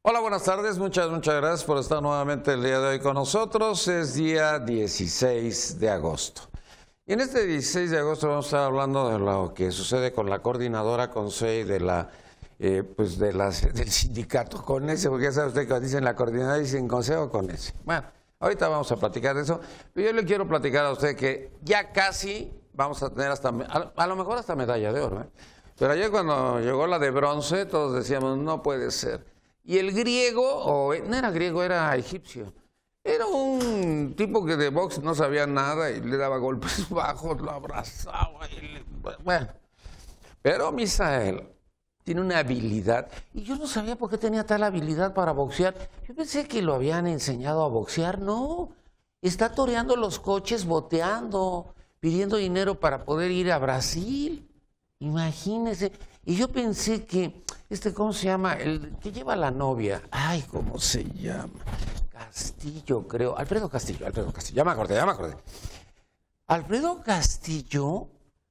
Hola, buenas tardes. Muchas gracias por estar nuevamente el día de hoy con nosotros. Es día 16 de agosto. Y en este 16 de agosto vamos a estar hablando de lo que sucede con la coordinadora CONSEI de del sindicato CONESE, porque ya sabe usted que cuando dicen la coordinadora dicen consejo CONESE. Bueno, ahorita vamos a platicar de eso. Pero yo le quiero platicar a usted que ya casi vamos a tener hasta, a lo mejor hasta medalla de oro, ¿eh? Pero ayer cuando llegó la de bronce, todos decíamos, no puede ser. Y el griego, no era griego, era egipcio. Era un tipo que de box no sabía nada y le daba golpes bajos, lo abrazaba. Bueno, pero Misael tiene una habilidad. Y yo no sabía por qué tenía tal habilidad para boxear. Yo pensé que lo habían enseñado a boxear. No, está toreando los coches, boteando, pidiendo dinero para poder ir a Brasil. Imagínese. Y yo pensé que, ¿cómo se llama? El que lleva a la novia. Ay, ¿cómo se llama? Castillo, creo. Alfredo Castillo. Ya me acordé. Alfredo Castillo,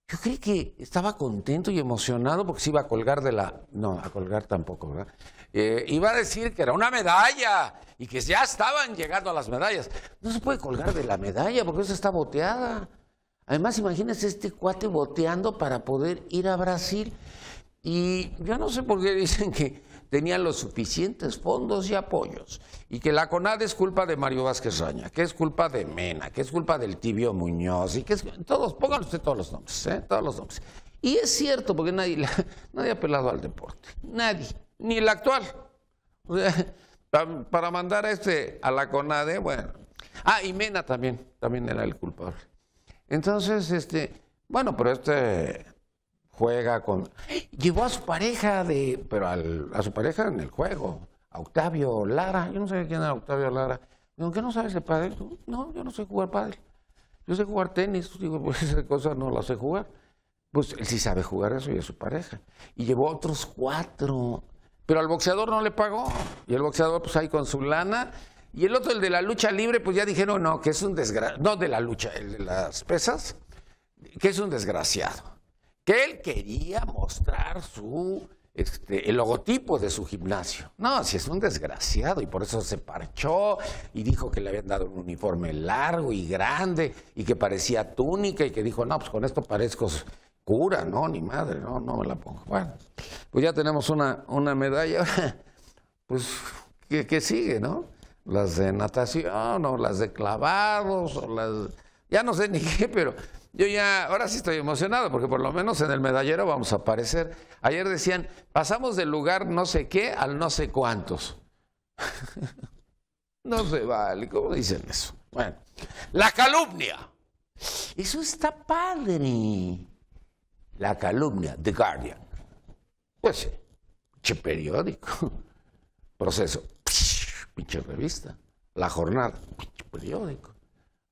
yo creí que estaba contento y emocionado porque se iba a colgar de la... No, a colgar tampoco, ¿verdad? Iba a decir que era una medalla y que ya estaban llegando a las medallas. No se puede colgar de la medalla porque eso está boteada. Además, imagínense este cuate boteando para poder ir a Brasil. Y yo no sé por qué dicen que tenían los suficientes fondos y apoyos. Y que la CONADE es culpa de Mario Vázquez Raña, que es culpa de Mena, que es culpa del Tibio Muñoz. Y que es... Todos, pónganle usted todos los nombres, todos los nombres. Y es cierto, porque nadie ha apelado al deporte. Nadie, ni el actual. O sea, para mandar a la CONADE, bueno. Ah, y Mena también era el culpable. Entonces, bueno, pero juega con... Llevó a su pareja a su pareja en el juego, a Octavio Lara. Yo no sé quién era Octavio Lara. Digo, ¿qué no sabes de pádel? No, yo no sé jugar pádel. Yo sé jugar tenis. Digo, pues esa cosa no la sé jugar. Pues él sí sabe jugar eso y es su pareja. Y llevó otros 4. Pero al boxeador no le pagó. Y el boxeador, pues ahí con su lana. Y el otro, el de la lucha libre, pues ya dijeron, no, que es un desgraciado. No de la lucha, el de las pesas, que es un desgraciado. Que él quería mostrar el logotipo de su gimnasio. No, si es un desgraciado y por eso se parchó y dijo que le habían dado un uniforme largo y grande y que parecía túnica y que dijo, no, pues con esto parezco cura, no, ni madre, no me la pongo. Bueno, pues ya tenemos una medalla, pues, ¿qué sigue, no? Las de natación o las de clavados o las... Ya no sé ni qué, pero... ahora sí estoy emocionado porque por lo menos en el medallero vamos a aparecer. Ayer decían, pasamos del lugar no sé qué al no sé cuántos. No se vale, ¿cómo dicen eso? Bueno, la calumnia. Eso está padre. La calumnia, The Guardian. Pues sí, pinche periódico. Proceso, pinche revista. La Jornada, pinche periódico.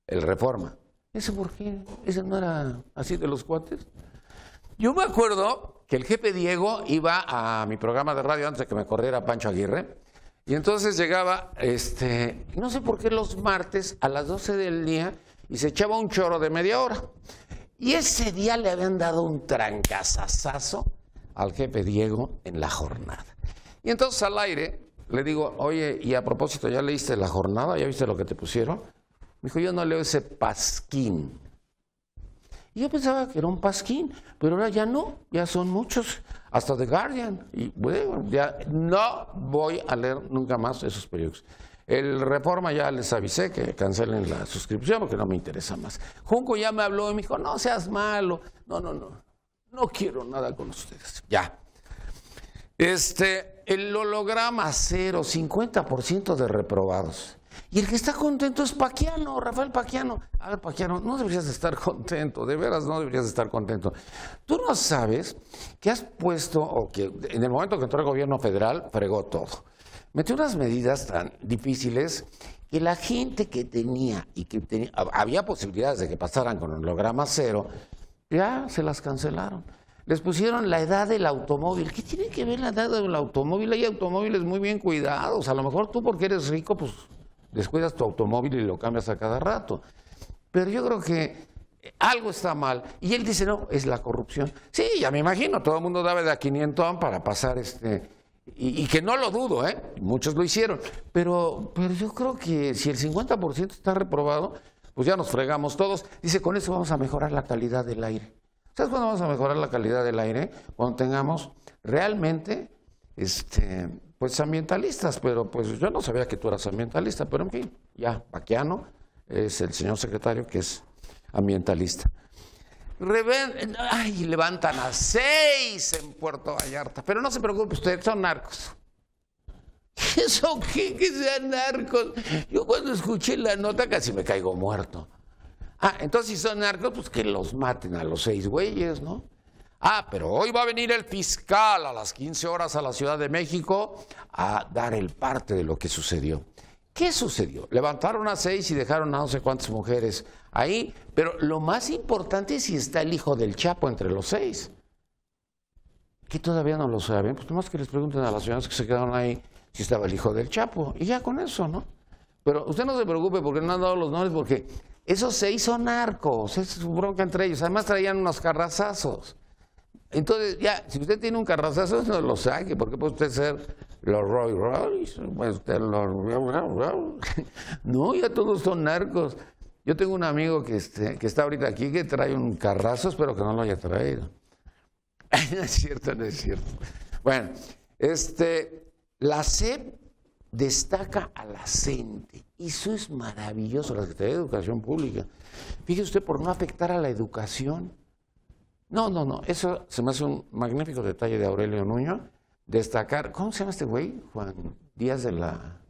El Reforma. ¿Ese por qué? ¿Ese no era así de los cuates? Yo me acuerdo que el jefe Diego iba a mi programa de radio antes de que me corriera Pancho Aguirre. Y entonces llegaba, no sé por qué los martes a las 12 del día y se echaba un choro de media hora. Y ese día le habían dado un trancazazazo al jefe Diego en La Jornada. Y entonces al aire le digo, oye, y a propósito, ¿ya leíste La Jornada? ¿Ya viste lo que te pusieron? Me dijo, yo no leo ese pasquín. Y yo pensaba que era un pasquín, pero ahora ya no, ya son muchos, hasta The Guardian. Y bueno, ya no voy a leer nunca más esos periódicos. El Reforma ya les avisé que cancelen la suscripción porque no me interesa más. Junco ya me habló y me dijo, no seas malo. No quiero nada con ustedes. Ya. El holograma 0, 50% de reprobados. Y el que está contento es Paquiano, Rafael Paquiano. A ver, Paquiano, no deberías de estar contento, de veras no deberías de estar contento. Tú no sabes que has puesto, o que en el momento que entró el gobierno federal, fregó todo. Metió unas medidas tan difíciles que la gente que tenía, había posibilidades de que pasaran con el holograma 0, ya se las cancelaron. Les pusieron la edad del automóvil. ¿Qué tiene que ver la edad del automóvil? Hay automóviles muy bien cuidados. A lo mejor tú porque eres rico, pues descuidas tu automóvil y lo cambias a cada rato. Pero yo creo que algo está mal. Y él dice, no, es la corrupción. Sí, ya me imagino, todo el mundo daba de a 500 para pasar Y que no lo dudo, ¿eh? Muchos lo hicieron. Pero yo creo que si el 50% está reprobado, pues ya nos fregamos todos. Dice, con eso vamos a mejorar la calidad del aire. ¿Sabes cuándo vamos a mejorar la calidad del aire? Cuando tengamos realmente, pues ambientalistas. Pero pues yo no sabía que tú eras ambientalista, pero en fin, ya, Baquiano es el señor secretario que es ambientalista. Levantan a 6 en Puerto Vallarta. Pero no se preocupe usted, son narcos. ¿Eso qué? Que sean narcos. Yo cuando escuché la nota casi me caigo muerto. Entonces si son narcos, pues que los maten a los 6 güeyes, ¿no? Pero hoy va a venir el fiscal a las 15 horas a la Ciudad de México a dar el parte de lo que sucedió. ¿Qué sucedió? Levantaron a 6 y dejaron a no sé cuántas mujeres ahí, pero lo más importante es si está el hijo del Chapo entre los 6. Que todavía no lo saben, pues nomás que les pregunten a las señoras que se quedaron ahí si estaba el hijo del Chapo, y ya con eso, ¿no? Pero usted no se preocupe porque no han dado los nombres, porque esos 6 son narcos, es su bronca entre ellos, además traían unos carrazazos. Entonces, ya, si usted tiene un carrazazo, no lo saque, porque puede usted ser los Roy Royce, puede usted los... No, ya todos son narcos. Yo tengo un amigo que está ahorita aquí que trae un carrazo, espero que no lo haya traído. No es cierto, no es cierto. Bueno, la SEP destaca a la CENTE. Eso es maravilloso, la Secretaría de Educación Pública. Fíjese usted, por no afectar a la educación. No, eso se me hace un magnífico detalle de Aurelio Nuño, destacar, ¿cómo se llama este güey? Juan Díaz de la...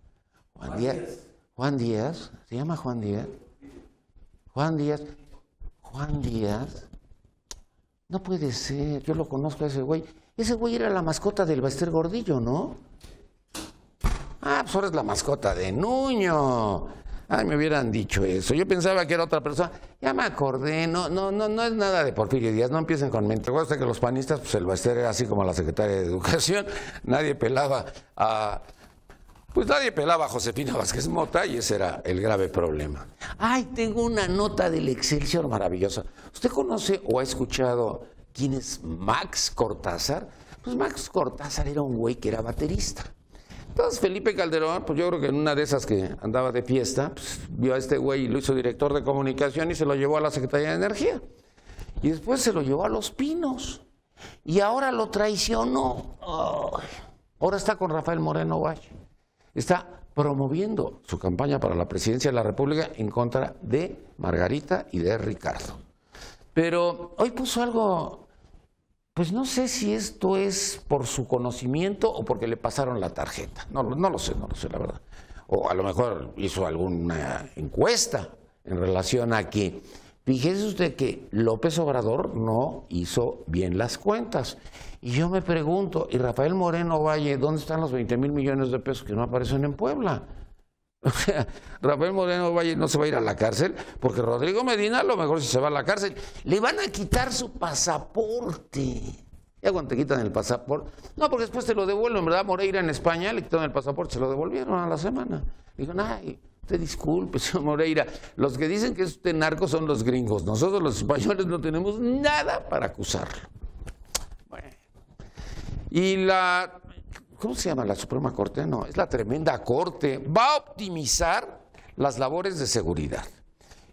Juan Díaz, ¿se llama Juan Díaz? Juan Díaz, no puede ser, yo lo conozco a ese güey. Ese güey era la mascota del Bester Gordillo, ¿no? Pues ahora es la mascota de Nuño. Me hubieran dicho eso. Yo pensaba que era otra persona. Ya me acordé. No es nada de Porfirio Díaz. No empiecen con mente. Recuerda que los panistas, pues el Bester era así como la secretaria de Educación. Nadie pelaba a Josefina Vázquez Mota y ese era el grave problema. Tengo una nota del Excelsior maravillosa. ¿Usted conoce o ha escuchado quién es Max Cortázar? Pues Max Cortázar era un güey que era baterista. Entonces Felipe Calderón, pues yo creo que en una de esas que andaba de fiesta, pues vio a este güey y lo hizo director de comunicación y se lo llevó a la Secretaría de Energía. Y después se lo llevó a Los Pinos. Y ahora lo traicionó. Ahora está con Rafael Moreno Valle. Está promoviendo su campaña para la presidencia de la República en contra de Margarita y de Ricardo. Pero hoy puso algo... Pues no sé si esto es por su conocimiento o porque le pasaron la tarjeta. No lo sé, la verdad. O a lo mejor hizo alguna encuesta en relación a que, fíjese usted que López Obrador no hizo bien las cuentas. Y yo me pregunto, ¿y Rafael Moreno Valle, dónde están los 20,000 millones de pesos que no aparecen en Puebla? O sea, Rafael Moreno Valle no se va a ir a la cárcel, porque Rodrigo Medina a lo mejor si se va a la cárcel, le van a quitar su pasaporte. Ya cuando te quitan el pasaporte, no, porque después te lo devuelven, ¿verdad? Moreira en España le quitaron el pasaporte, se lo devolvieron a la semana. Dijeron, usted disculpe, señor Moreira, los que dicen que es usted narco son los gringos, nosotros los españoles no tenemos nada para acusarlo. Bueno, y ¿cómo se llama la Suprema Corte? No, es la tremenda Corte. Va a optimizar las labores de seguridad.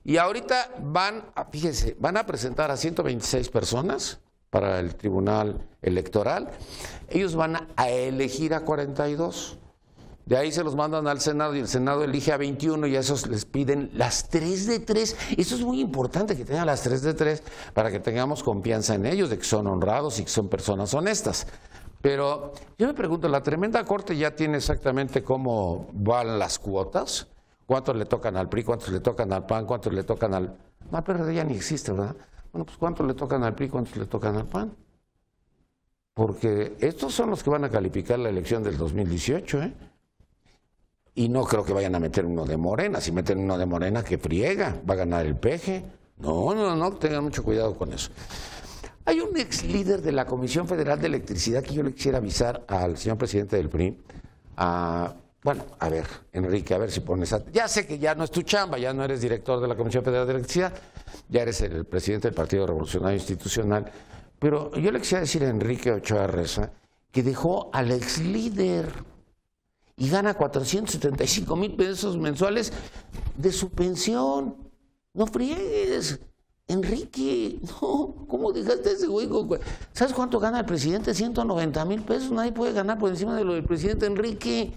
Y ahorita van a presentar a 126 personas para el Tribunal Electoral. Ellos van a elegir a 42. De ahí se los mandan al Senado y el Senado elige a 21 y a esos les piden las 3 de 3. Eso es muy importante que tengan las 3 de 3 para que tengamos confianza en ellos, de que son honrados y que son personas honestas. Pero yo me pregunto, ¿la tremenda Corte ya tiene exactamente cómo van las cuotas? ¿Cuántos le tocan al PRI, cuántos le tocan al PAN, cuántos le tocan al... No, PRD ya ni existe, ¿verdad? Bueno, pues ¿cuántos le tocan al PRI, cuántos le tocan al PAN? Porque estos son los que van a calificar la elección del 2018, ¿eh? Y no creo que vayan a meter uno de Morena. Si meten uno de Morena, que friega, va a ganar el PG. No, tengan mucho cuidado con eso. Hay un ex líder de la Comisión Federal de Electricidad que yo le quisiera avisar al señor presidente del PRI. Bueno, a ver, Enrique, a ver si pones... Ya sé que ya no es tu chamba, ya no eres director de la Comisión Federal de Electricidad, ya eres el presidente del Partido Revolucionario Institucional, pero yo le quisiera decir a Enrique Ochoa Reza que dejó al ex líder y gana 475,000 pesos mensuales de su pensión. No friegues, Enrique, no, ¿cómo dejaste a ese güey? ¿Sabes cuánto gana el presidente? 190,000 pesos, nadie puede ganar por encima de lo del presidente, Enrique.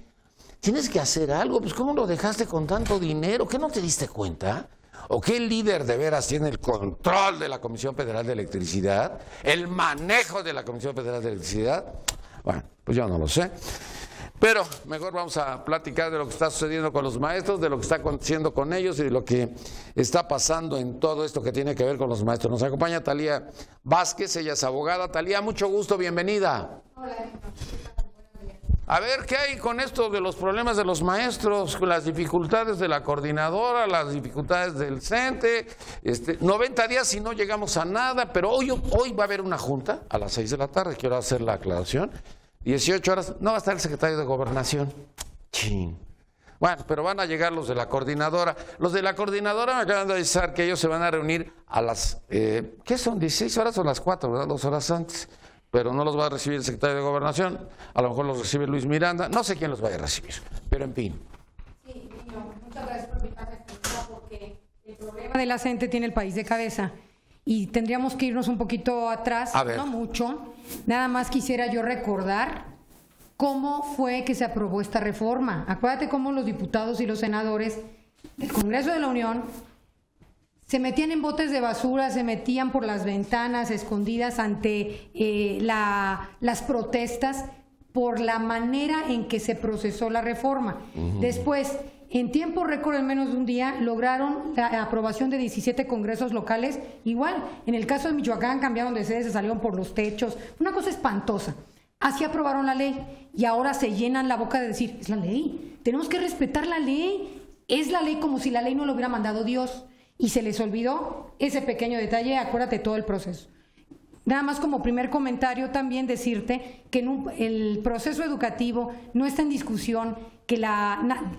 Tienes que hacer algo, pues ¿cómo lo dejaste con tanto dinero? ¿Qué no te diste cuenta? ¿O qué líder de veras tiene el control de la Comisión Federal de Electricidad? ¿El manejo de la Comisión Federal de Electricidad? Bueno, pues yo no lo sé. Pero mejor vamos a platicar de lo que está sucediendo con los maestros, de lo que está aconteciendo con ellos y de lo que está pasando en todo esto que tiene que ver con los maestros. Nos acompaña Talía Vázquez, ella es abogada. Talía, mucho gusto, bienvenida. Hola. A ver, ¿qué hay con esto de los problemas de los maestros, con las dificultades de la coordinadora, las dificultades del CENTE? 90 días y no llegamos a nada, pero hoy va a haber una junta a las 6 de la tarde, quiero hacer la aclaración. 18 horas, no va a estar el secretario de Gobernación. Chin. Bueno, pero van a llegar los de la coordinadora. Los de la coordinadora me acaban de avisar que ellos se van a reunir a las, ¿qué son? 16 horas o las 4, ¿verdad? 2 horas antes. Pero no los va a recibir el secretario de Gobernación, a lo mejor los recibe Luis Miranda, no sé quién los vaya a recibir, pero en fin. Sí, muchas gracias por invitarme a esta pregunta, porque el problema de la CENTE tiene el país de cabeza y tendríamos que irnos un poquito atrás, no mucho. Nada más quisiera yo recordar cómo fue que se aprobó esta reforma. Acuérdate cómo los diputados y los senadores del Congreso de la Unión se metían en botes de basura, se metían por las ventanas escondidas ante las protestas por la manera en que se procesó la reforma. Después, en tiempo récord, en menos de un día, lograron la aprobación de 17 congresos locales. Igual, en el caso de Michoacán, cambiaron de sede, se salieron por los techos. Una cosa espantosa. Así aprobaron la ley y ahora se llenan la boca de decir, es la ley, tenemos que respetar la ley. Es la ley como si la ley no lo hubiera mandado Dios. Y se les olvidó ese pequeño detalle, acuérdate todo el proceso. Nada más como primer comentario también decirte que el proceso educativo no está en discusión, que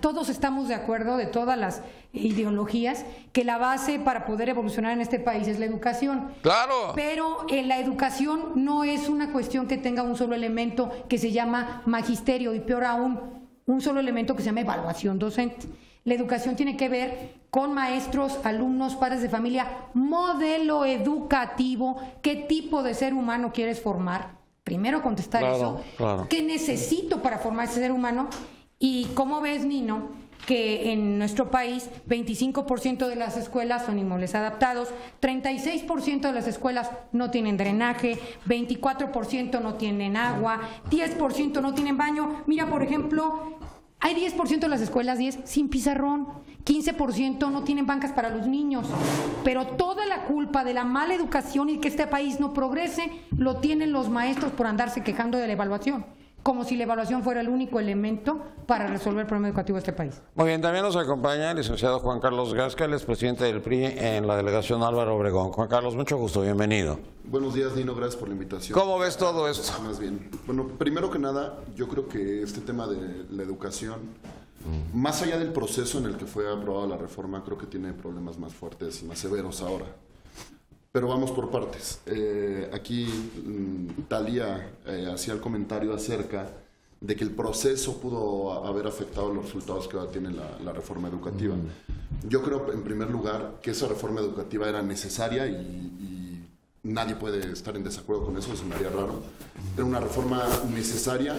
todos estamos de acuerdo, de todas las ideologías, que la base para poder evolucionar en este país es la educación. ¡Claro! Pero la educación no es una cuestión que tenga un solo elemento que se llama magisterio y peor aún, un solo elemento que se llama evaluación docente. La educación tiene que ver con maestros, alumnos, padres de familia, modelo educativo, qué tipo de ser humano quieres formar. Primero contestar eso. Claro. ¿Qué necesito para formar ese ser humano? Y cómo ves, Nino, que en nuestro país 25% de las escuelas son inmuebles adaptados, 36% de las escuelas no tienen drenaje, 24% no tienen agua, 10% no tienen baño. Mira, por ejemplo, hay 10% de las escuelas, 10 sin pizarrón, 15% no tienen bancas para los niños, pero toda la culpa de la mala educación y que este país no progrese lo tienen los maestros por andarse quejando de la evaluación, como si la evaluación fuera el único elemento para resolver el problema educativo de este país. Muy bien, también nos acompaña el licenciado Juan Carlos Gasca, el expresidente del PRI en la delegación Álvaro Obregón. Juan Carlos, mucho gusto, bienvenido. Buenos días, Nino, gracias por la invitación. ¿Cómo ves todo esto? Más bien. Bueno, primero que nada, yo creo que este tema de la educación, más allá del proceso en el que fue aprobada la reforma, creo que tiene problemas más fuertes y más severos ahora. Pero vamos por partes. Aquí Talía hacía el comentario acerca de que el proceso pudo haber afectado los resultados que ahora tiene la reforma educativa. Yo creo, en primer lugar, que esa reforma educativa era necesaria y nadie puede estar en desacuerdo con eso, me haría raro. Era una reforma necesaria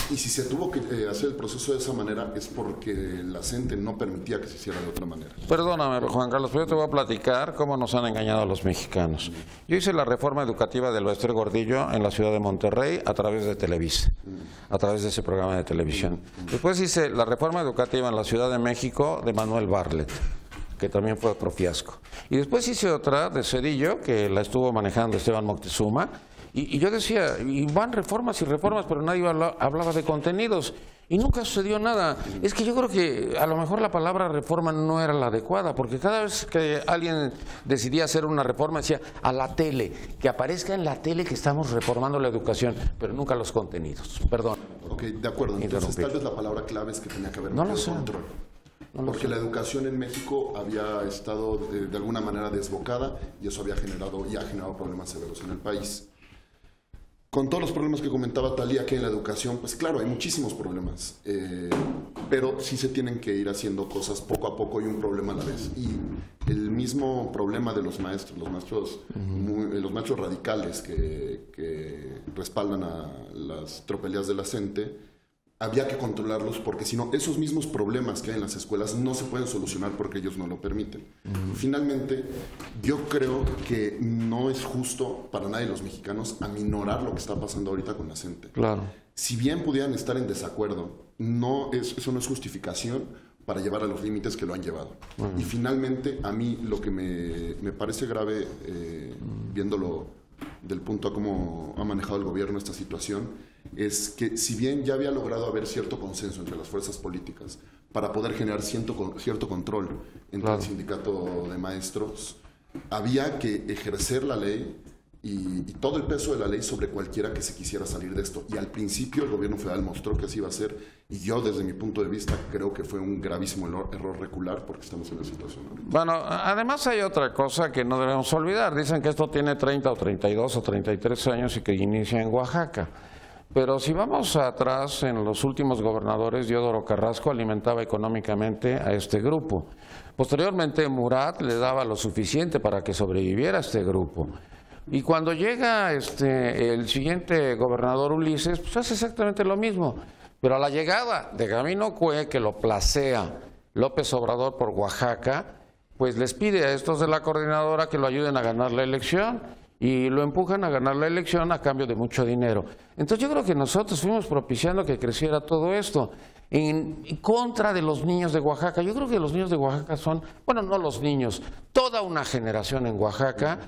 y si se tuvo que hacer el proceso de esa manera es porque la CENTE no permitía que se hiciera de otra manera. Perdóname, Juan Carlos, pero yo te voy a platicar cómo nos han engañado a los mexicanos. Yo hice la reforma educativa del Maestro Gordillo en la ciudad de Monterrey a través de Televisa, a través de ese programa de televisión. Después hice la reforma educativa en la Ciudad de México de Manuel Bartlett, que también fue otro fiasco. Y después hice otra de Cedillo, que la estuvo manejando Esteban Moctezuma, y yo decía, y van reformas y reformas, pero nadie hablaba de contenidos, y nunca sucedió nada. Es que yo creo que a lo mejor la palabra reforma no era la adecuada, porque cada vez que alguien decidía hacer una reforma, decía, a la tele, que aparezca en la tele que estamos reformando la educación, pero nunca los contenidos. Perdón. Ok, de acuerdo. Entonces, tal vez la palabra clave es que tenía que haber control. Porque la educación en México había estado de alguna manera desbocada y eso había generado y ha generado problemas severos en el país. Con todos los problemas que comentaba Talía que en la educación, pues claro, hay muchísimos problemas, pero sí se tienen que ir haciendo cosas poco a poco y un problema a la vez. Y el mismo problema de los maestros radicales que respaldan a las tropelías de la CENTE, había que controlarlos porque si no, esos mismos problemas que hay en las escuelas no se pueden solucionar porque ellos no lo permiten. Finalmente, yo creo que no es justo para nadie de los mexicanos aminorar lo que está pasando ahorita con la CENTE. Claro. Si bien pudieran estar en desacuerdo, eso no es justificación para llevar a los límites que lo han llevado. Y finalmente, a mí lo que me parece grave, viéndolo del punto a cómo ha manejado el gobierno esta situación, es que si bien ya había logrado haber cierto consenso entre las fuerzas políticas para poder generar cierto control entre el sindicato de maestros, había que ejercer la ley y todo el peso de la ley sobre cualquiera que se quisiera salir de esto. Y al principio el gobierno federal mostró que así iba a ser, y yo desde mi punto de vista creo que fue un gravísimo error recular porque estamos en la situación ahorita. Bueno, además hay otra cosa que no debemos olvidar. Dicen que esto tiene 30 o 32 o 33 años y que inicia en Oaxaca. Pero si vamos atrás, en los últimos gobernadores, Diodoro Carrasco alimentaba económicamente a este grupo. Posteriormente, Murat le daba lo suficiente para que sobreviviera a este grupo. Y cuando llega el siguiente gobernador, Ulises, pues hace exactamente lo mismo. Pero a la llegada de Gabino Cue, que lo placea López Obrador por Oaxaca, pues les pide a estos de la coordinadora que lo ayuden a ganar la elección. Y lo empujan a ganar la elección a cambio de mucho dinero. Entonces yo creo que nosotros fuimos propiciando que creciera todo esto en contra de los niños de Oaxaca. Yo creo que los niños de Oaxaca son, bueno, no los niños, toda una generación en Oaxaca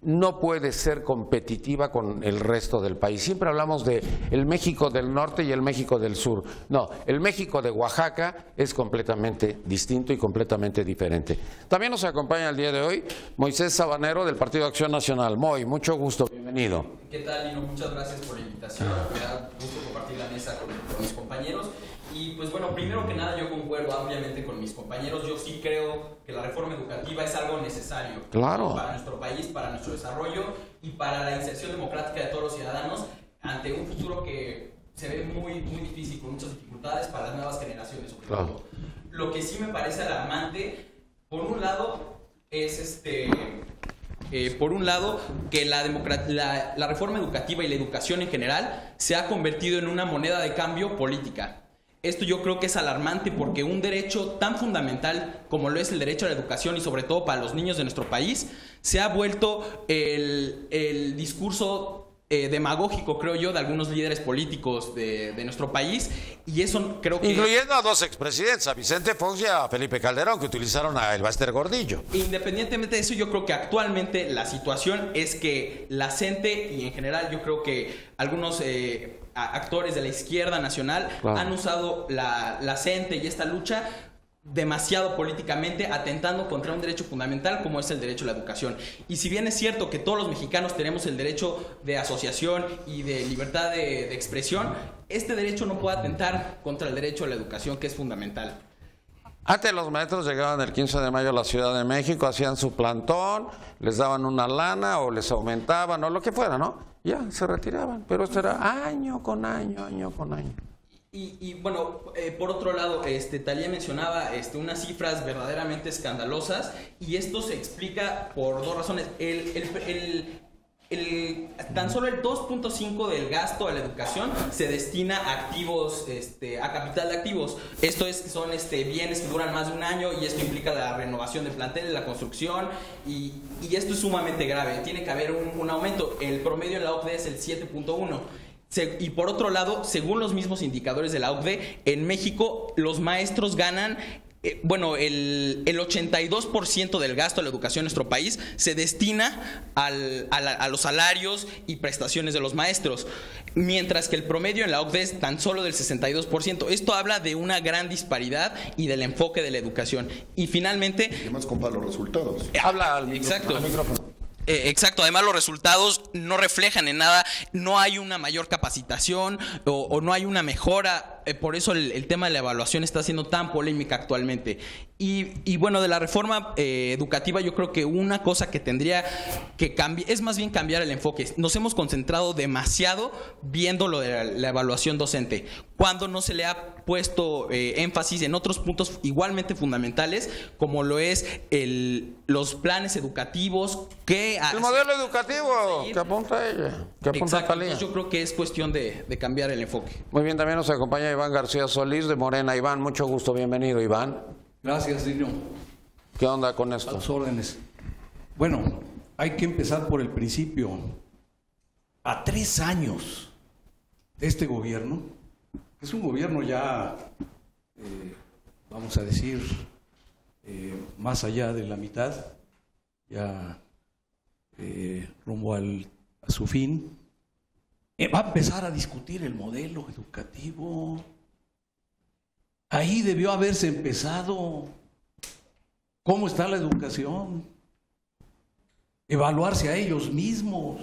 no puede ser competitiva con el resto del país. Siempre hablamos de el México del norte y el México del sur. No, el México de Oaxaca es completamente distinto y completamente diferente. También nos acompaña el día de hoy Moisés Sabanero del Partido Acción Nacional. Moy, mucho gusto, bienvenido. ¿Qué tal, Lino? Muchas gracias por la invitación. Me da gusto compartir la mesa con mis compañeros. Y pues bueno, primero que nada yo concuerdo ampliamente con mis compañeros. Yo sí creo que la reforma educativa es algo necesario para nuestro país, para nuestro desarrollo y para la inserción democrática de todos los ciudadanos ante un futuro que se ve muy, muy difícil, con muchas dificultades para las nuevas generaciones, sobre todo. Lo que sí me parece alarmante, por un lado, es que la reforma educativa y la educación en general se ha convertido en una moneda de cambio política. Esto yo creo que es alarmante porque un derecho tan fundamental como lo es el derecho a la educación y sobre todo para los niños de nuestro país, se ha vuelto el discurso demagógico, creo yo, de algunos líderes políticos de nuestro país, y eso creo que... Incluyendo a dos expresidentes, a Vicente Fox y a Felipe Calderón, que utilizaron a Elbaster Gordillo. Independientemente de eso, yo creo que actualmente la situación es que la CENTE y en general yo creo que algunos actores de la izquierda nacional han usado la CENTE y esta lucha demasiado políticamente, atentando contra un derecho fundamental como es el derecho a la educación. Y si bien es cierto que todos los mexicanos tenemos el derecho de asociación y de libertad de expresión, este derecho no puede atentar contra el derecho a la educación, que es fundamental. Antes los maestros llegaban el 15 de mayo a la Ciudad de México, hacían su plantón, les daban una lana o les aumentaban o lo que fuera, ¿no? Ya, se retiraban, pero esto era año con año, año con año. Y bueno, por otro lado, Talía mencionaba unas cifras verdaderamente escandalosas, y esto se explica por dos razones. Tan solo el 2.5 del gasto a la educación se destina a activos, a capital de activos. Son bienes que duran más de un año, y esto implica la renovación de planteles, la construcción, y esto es sumamente grave. Tiene que haber un aumento. El promedio en la OCDE es el 7.1. Y por otro lado, según los mismos indicadores de la OCDE, en México los maestros ganan, el 82% del gasto a la educación en nuestro país se destina a los salarios y prestaciones de los maestros, mientras que el promedio en la OCDE es tan solo del 62%. Esto habla de una gran disparidad y del enfoque de la educación. Y finalmente... Además, compara los resultados. Habla al micrófono. Exacto, además los resultados no reflejan en nada, no hay una mayor capacitación o no hay una mejora por eso el tema de la evaluación está siendo tan polémica actualmente. Y bueno, de la reforma educativa, yo creo que una cosa que tendría que cambiar es más bien cambiar el enfoque. Nos hemos concentrado demasiado viendo lo de la evaluación docente, cuando no se le ha puesto énfasis en otros puntos igualmente fundamentales, como lo es los planes educativos. El modelo educativo que apunta ella, que apunta Talía. Yo creo que es cuestión de cambiar el enfoque. Muy bien, también nos acompaña Iván García Solís de Morena. Iván, mucho gusto, bienvenido, Iván. Gracias, Lino. ¿Qué onda con esto? A tus órdenes. Bueno, hay que empezar por el principio. A 3 años de este gobierno, que es un gobierno ya, vamos a decir, más allá de la mitad, ya rumbo a su fin, va a empezar a discutir el modelo educativo. Ahí debió haberse empezado. ¿Cómo está la educación? Evaluarse a ellos mismos.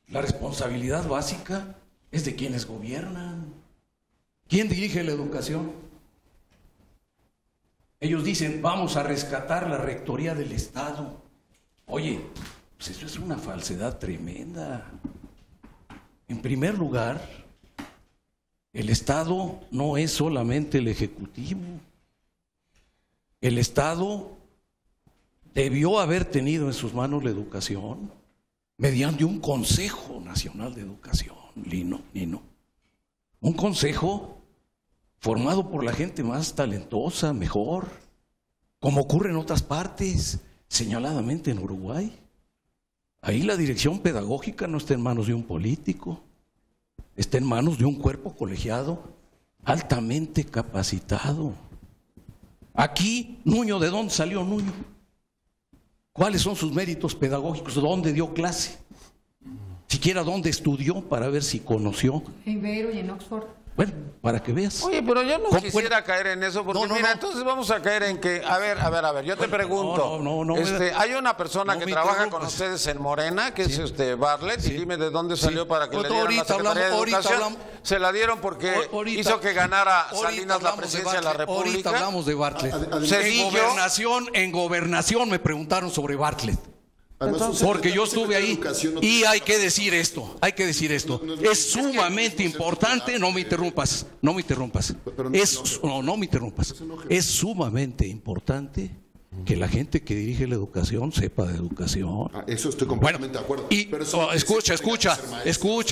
La responsabilidad básica es de quienes gobiernan. ¿Quién dirige la educación? Ellos dicen, vamos a rescatar la rectoría del Estado. Oye, pues eso es una falsedad tremenda. En primer lugar, el Estado no es solamente el Ejecutivo. El Estado debió haber tenido en sus manos la educación mediante un Consejo Nacional de Educación, Nino. Un consejo formado por la gente más talentosa, mejor, como ocurre en otras partes, señaladamente en Uruguay. Ahí la dirección pedagógica no está en manos de un político, está en manos de un cuerpo colegiado altamente capacitado. Aquí, Nuño, ¿de dónde salió Nuño? ¿Cuáles son sus méritos pedagógicos? ¿Dónde dio clase? Siquiera dónde estudió para ver si conoció. En Ibero y en Oxford. Bueno, para que veas. Oye, pero yo no quisiera caer en eso, porque entonces vamos a caer en que, a ver, yo te pregunto, hay una persona que trabaja con ustedes en Morena, que es Bartlett, y dime de dónde salió para que le dieran la Secretaría de Educación. Se la dieron porque hizo que ganara Salinas la presidencia de la República. Ahorita hablamos de Bartlett. En gobernación me preguntaron sobre Bartlett. Porque yo estuve ahí y hay que decir esto, es sumamente importante, no me interrumpas, es sumamente importante que la gente que dirige la educación sepa de educación. Eso estoy completamente de acuerdo.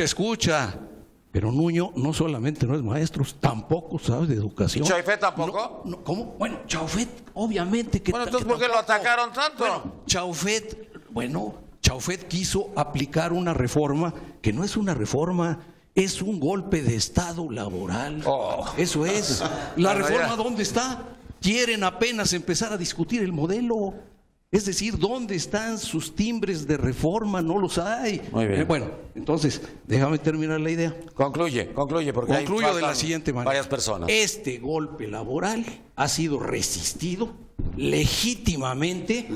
Escucha, pero Nuño no solamente no es maestro, tampoco sabe de educación. ¿Chaufet tampoco? ¿Cómo? Bueno, Chaufet, obviamente que... Bueno, entonces ¿por qué lo atacaron tanto? Chaufet quiso aplicar una reforma que no es una reforma, es un golpe de Estado laboral. Eso es. ¿La reforma dónde está? Quieren apenas empezar a discutir el modelo. Es decir, ¿dónde están sus timbres de reforma? No los hay. Muy bien. Bueno, entonces, déjame terminar la idea. Concluye, porque concluyo de la siguiente manera. Varias personas. Este golpe laboral ha sido resistido legítimamente. No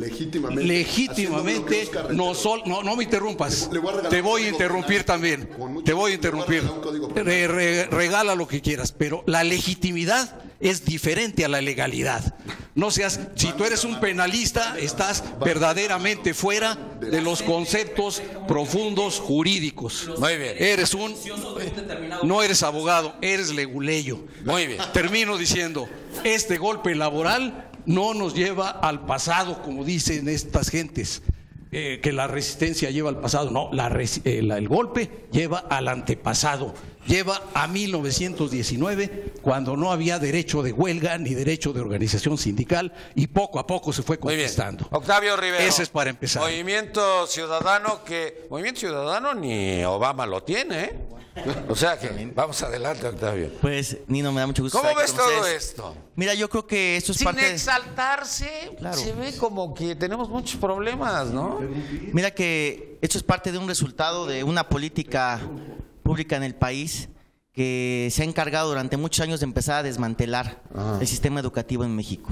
me interrumpas. Te voy a interrumpir también. Regala lo que quieras, pero la legitimidad es diferente a la legalidad. No seas, si tú eres un penalista, estás verdaderamente fuera de los conceptos profundos jurídicos. Muy bien. No eres abogado, eres leguleyo. Muy bien. Termino diciendo, este golpe laboral no nos lleva al pasado, como dicen estas gentes, que la resistencia lleva al pasado. No, el golpe lleva al antepasado, lleva a 1919, cuando no había derecho de huelga ni derecho de organización sindical, y poco a poco se fue conquistando. Octavio Rivero. Ese es para empezar. Movimiento Ciudadano ni Obama lo tiene, ¿eh? O sea que vamos adelante, Octavio. Pues, Nino, me da mucho gusto. ¿Cómo ves todo esto? Mira, yo creo que esto es Sin parte... Sin exaltarse, claro, se ve como que tenemos muchos problemas, ¿no? Mira que esto es parte de un resultado de una política pública en el país que se ha encargado durante muchos años de empezar a desmantelar el sistema educativo en México.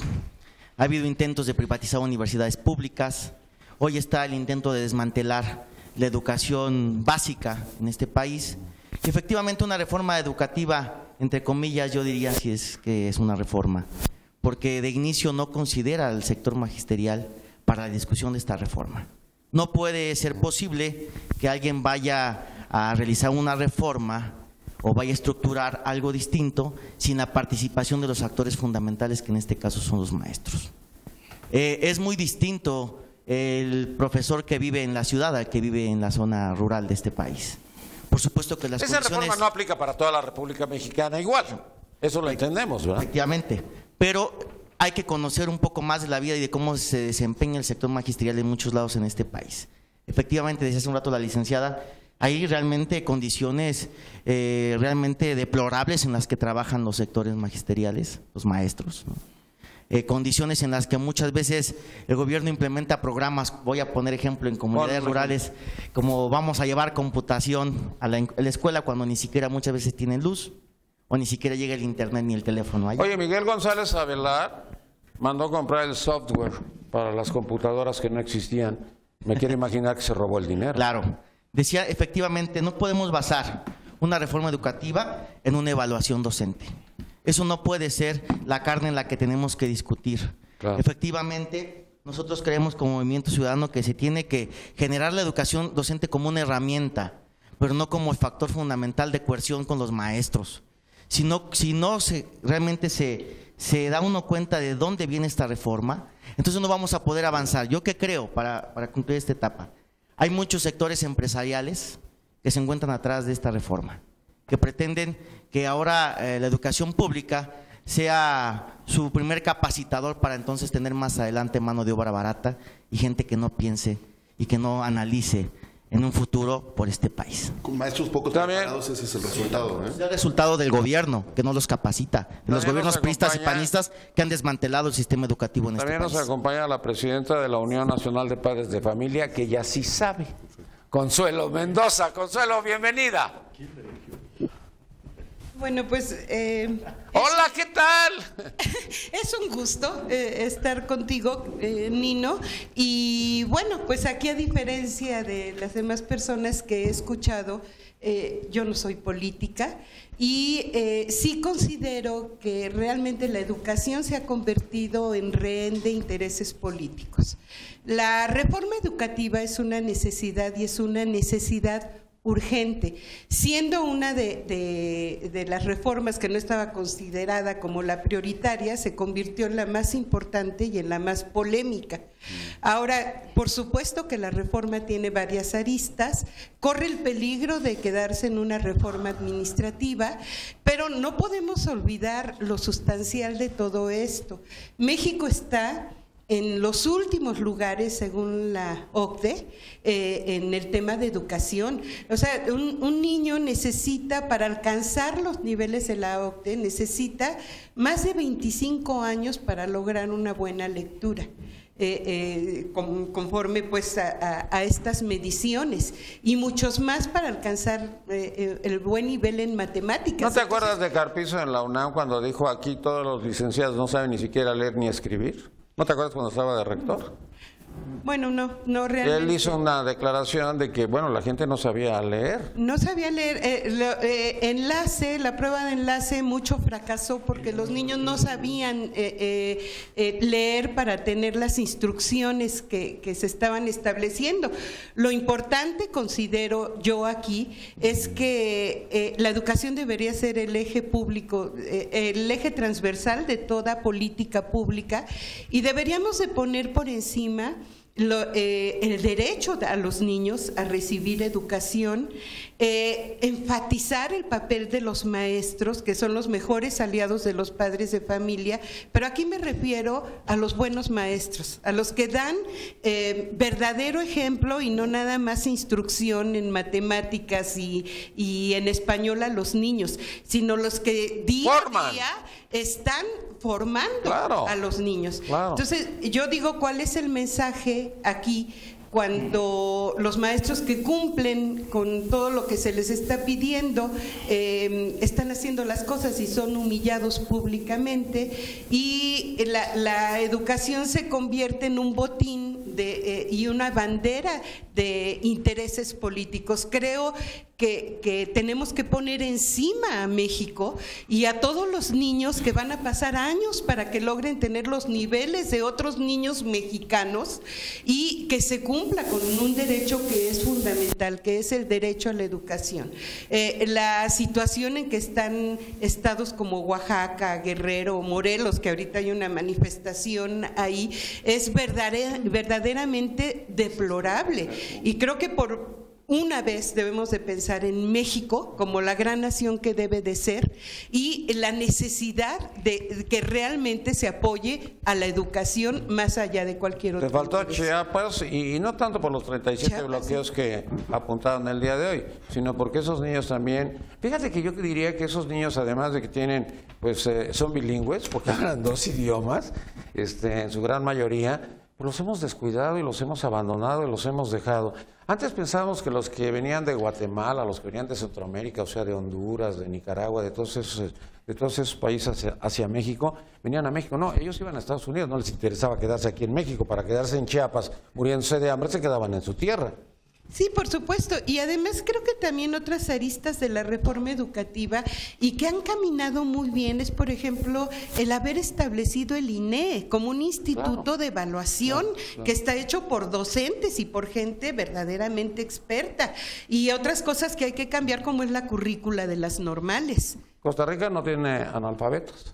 Ha habido intentos de privatizar universidades públicas. Hoy está el intento de desmantelar la educación básica en este país. Efectivamente, una reforma educativa, entre comillas, yo diría si es que es una reforma, porque de inicio no considera al sector magisterial para la discusión de esta reforma. No puede ser posible que alguien vaya a realizar una reforma o vaya a estructurar algo distinto sin la participación de los actores fundamentales, que en este caso son los maestros. Es muy distinto el profesor que vive en la ciudad al que vive en la zona rural de este país. Por supuesto que las Esa reforma no aplica para toda la República Mexicana igual, eso lo entendemos, ¿verdad? Efectivamente, pero hay que conocer un poco más de la vida y de cómo se desempeña el sector magisterial en muchos lados en este país. Efectivamente, decía hace un rato la licenciada, hay realmente condiciones realmente deplorables en las que trabajan los sectores magisteriales, los maestros, ¿no? Condiciones en las que muchas veces el gobierno implementa programas, voy a poner ejemplo en comunidades rurales, como vamos a llevar computación a la escuela cuando ni siquiera muchas veces tienen luz o ni siquiera llega el internet ni el teléfono allá. Oye, Miguel González Avelar mandó comprar el software para las computadoras que no existían. Me quiero imaginar que se robó el dinero. Claro, decía efectivamente, no podemos basar una reforma educativa en una evaluación docente. Eso no puede ser la carne en la que tenemos que discutir. Claro. Efectivamente, nosotros creemos como Movimiento Ciudadano que se tiene que generar la educación docente como una herramienta, pero no como el factor fundamental de coerción con los maestros. Si no realmente se da uno cuenta de dónde viene esta reforma, entonces no vamos a poder avanzar. ¿Yo qué creo para cumplir esta etapa? Hay muchos sectores empresariales que se encuentran atrás de esta reforma, que pretenden que ahora la educación pública sea su primer capacitador para entonces tener más adelante mano de obra barata y gente que no piense y que no analice en un futuro por este país. Con maestros poco preparados, ese es el resultado. Es el resultado del gobierno, que no los capacita, de los gobiernos priistas y panistas que han desmantelado el sistema educativo en este país. También nos acompaña la presidenta de la Unión Nacional de Padres de Familia, que ya sí sabe, Consuelo Mendoza. Consuelo, bienvenida. Bueno, pues… ¡Hola! ¿Qué tal? Es un gusto estar contigo, Nino. Y bueno, pues aquí, a diferencia de las demás personas que he escuchado, yo no soy política y sí considero que realmente la educación se ha convertido en rehén de intereses políticos. La reforma educativa es una necesidad y es una necesidad urgente, siendo una de las reformas que no estaba considerada como la prioritaria, se convirtió en la más importante y en la más polémica. Ahora, por supuesto que la reforma tiene varias aristas, corre el peligro de quedarse en una reforma administrativa, pero no podemos olvidar lo sustancial de todo esto. México está en los últimos lugares, según la OCDE, en el tema de educación. O sea, un niño necesita, para alcanzar los niveles de la OCDE, necesita más de 25 años para lograr una buena lectura. Conforme pues a estas mediciones, y muchos más para alcanzar el buen nivel en matemáticas. ¿No te acuerdas de Carpizo en la UNAM cuando dijo aquí todos los licenciados no saben ni siquiera leer ni escribir? ¿No te acuerdas cuando estaba de rector? Bueno, no realmente. Él hizo una declaración de que, bueno, la gente no sabía leer. No sabía leer. La prueba de enlace mucho fracasó porque los niños no sabían leer para tener las instrucciones que se estaban estableciendo. Lo importante, considero yo aquí, es que la educación debería ser el eje público, el eje transversal de toda política pública, y deberíamos de poner por encima el derecho a los niños a recibir educación, enfatizar el papel de los maestros, que son los mejores aliados de los padres de familia, pero aquí me refiero a los buenos maestros, a los que dan verdadero ejemplo y no nada más instrucción en matemáticas y en español a los niños, sino los que día a día están formando a los niños. Entonces, yo digo, ¿cuál es el mensaje aquí cuando los maestros que cumplen con todo lo que se les está pidiendo están haciendo las cosas y son humillados públicamente, y la educación se convierte en un botín y una bandera de intereses políticos. Creo que tenemos que poner encima a México y a todos los niños que van a pasar años para que logren tener los niveles de otros niños mexicanos y que se cumpla con un derecho que es fundamental, que es el derecho a la educación. La situación en que están estados como Oaxaca, Guerrero, Morelos, que ahorita hay una manifestación ahí, es verdaderamente deplorable. Y creo que por una vez debemos de pensar en México como la gran nación que debe de ser y la necesidad de que realmente se apoye a la educación más allá de cualquier otro. Te faltó Chiapas, y no tanto por los 37 bloqueos que apuntaron el día de hoy, sino porque esos niños también, fíjate que yo diría que esos niños, además de que tienen, pues son bilingües, porque hablan 2 idiomas, en su gran mayoría, pues los hemos descuidado y los hemos abandonado y los hemos dejado. Antes pensábamos que los que venían de Guatemala, los que venían de Centroamérica, o sea, de Honduras, de Nicaragua, de todos esos países hacia México, venían a México. No, ellos iban a Estados Unidos, no les interesaba quedarse aquí en México. Para quedarse en Chiapas, muriéndose de hambre, se quedaban en su tierra. Sí, por supuesto. Y además creo que también otras aristas de la reforma educativa y que han caminado muy bien es, por ejemplo, el haber establecido el INE como un instituto de evaluación que está hecho por docentes y por gente verdaderamente experta. Y otras cosas que hay que cambiar, como es la currícula de las normales. Costa Rica no tiene analfabetos.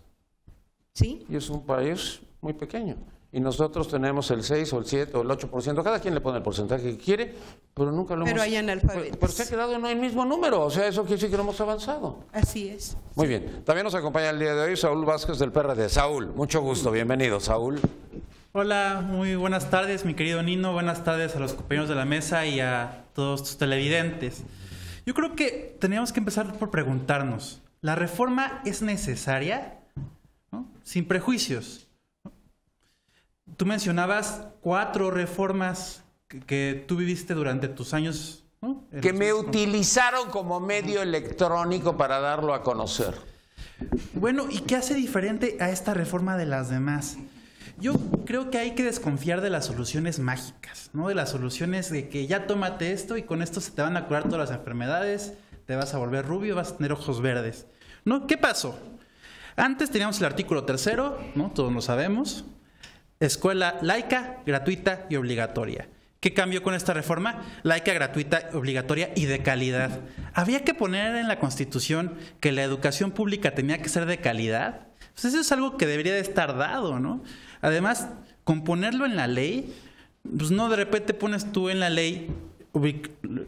Sí. Y es un país muy pequeño. Y nosotros tenemos el 6 o el 7 o el 8%, cada quien le pone el porcentaje que quiere, pero nunca lo hemos... Pero hay analfabetos. Pero se ha quedado en el mismo número, o sea, eso quiere decir que no hemos avanzado. Así es. Muy bien, también nos acompaña el día de hoy Saúl Vázquez del PRD. Saúl, mucho gusto, bienvenido, Saúl. Hola, muy buenas tardes, mi querido Nino, buenas tardes a los compañeros de la mesa y a todos tus televidentes. Yo creo que teníamos que empezar por preguntarnos, ¿la reforma es necesaria? ¿No? Sin prejuicios. Tú mencionabas 4 reformas que tú viviste durante tus años, ¿no? Que me utilizaron como medio electrónico para darlo a conocer. Bueno, ¿y qué hace diferente a esta reforma de las demás? Yo creo que hay que desconfiar de las soluciones mágicas, ¿no? De las soluciones de que ya tómate esto y con esto se te van a curar todas las enfermedades, te vas a volver rubio, vas a tener ojos verdes. ¿No? ¿Qué pasó? Antes teníamos el artículo 3º, ¿no? Todos lo sabemos. Escuela laica, gratuita y obligatoria. ¿Qué cambió con esta reforma? Laica, gratuita, obligatoria y de calidad. ¿Había que poner en la Constitución que la educación pública tenía que ser de calidad? Pues eso es algo que debería de estar dado, ¿no? Además, con ponerlo en la ley, pues no de repente pones tú en la ley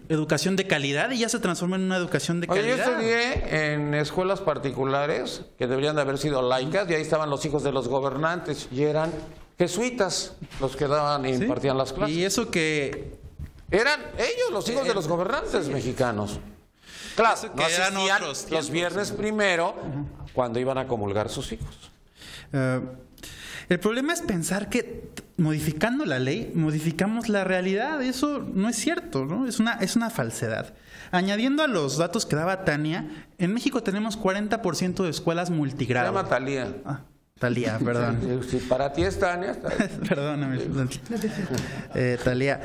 educación de calidad y ya se transforma en una educación de calidad. Yo estudié en escuelas particulares que deberían de haber sido laicas y ahí estaban los hijos de los gobernantes y eran jesuitas los que daban e impartían las clases. Y eso que... Eran ellos los hijos de los gobernantes mexicanos. Claro, no asistían los viernes primero cuando iban a comulgar sus hijos. El problema es pensar que modificando la ley, modificamos la realidad. Eso no es cierto, ¿no? Es una falsedad. Añadiendo a los datos que daba Tania, en México tenemos 40% de escuelas multigrado. Se llama Talía. Talía, perdón. Si para ti es Tania, está bien. Perdóname. Talía.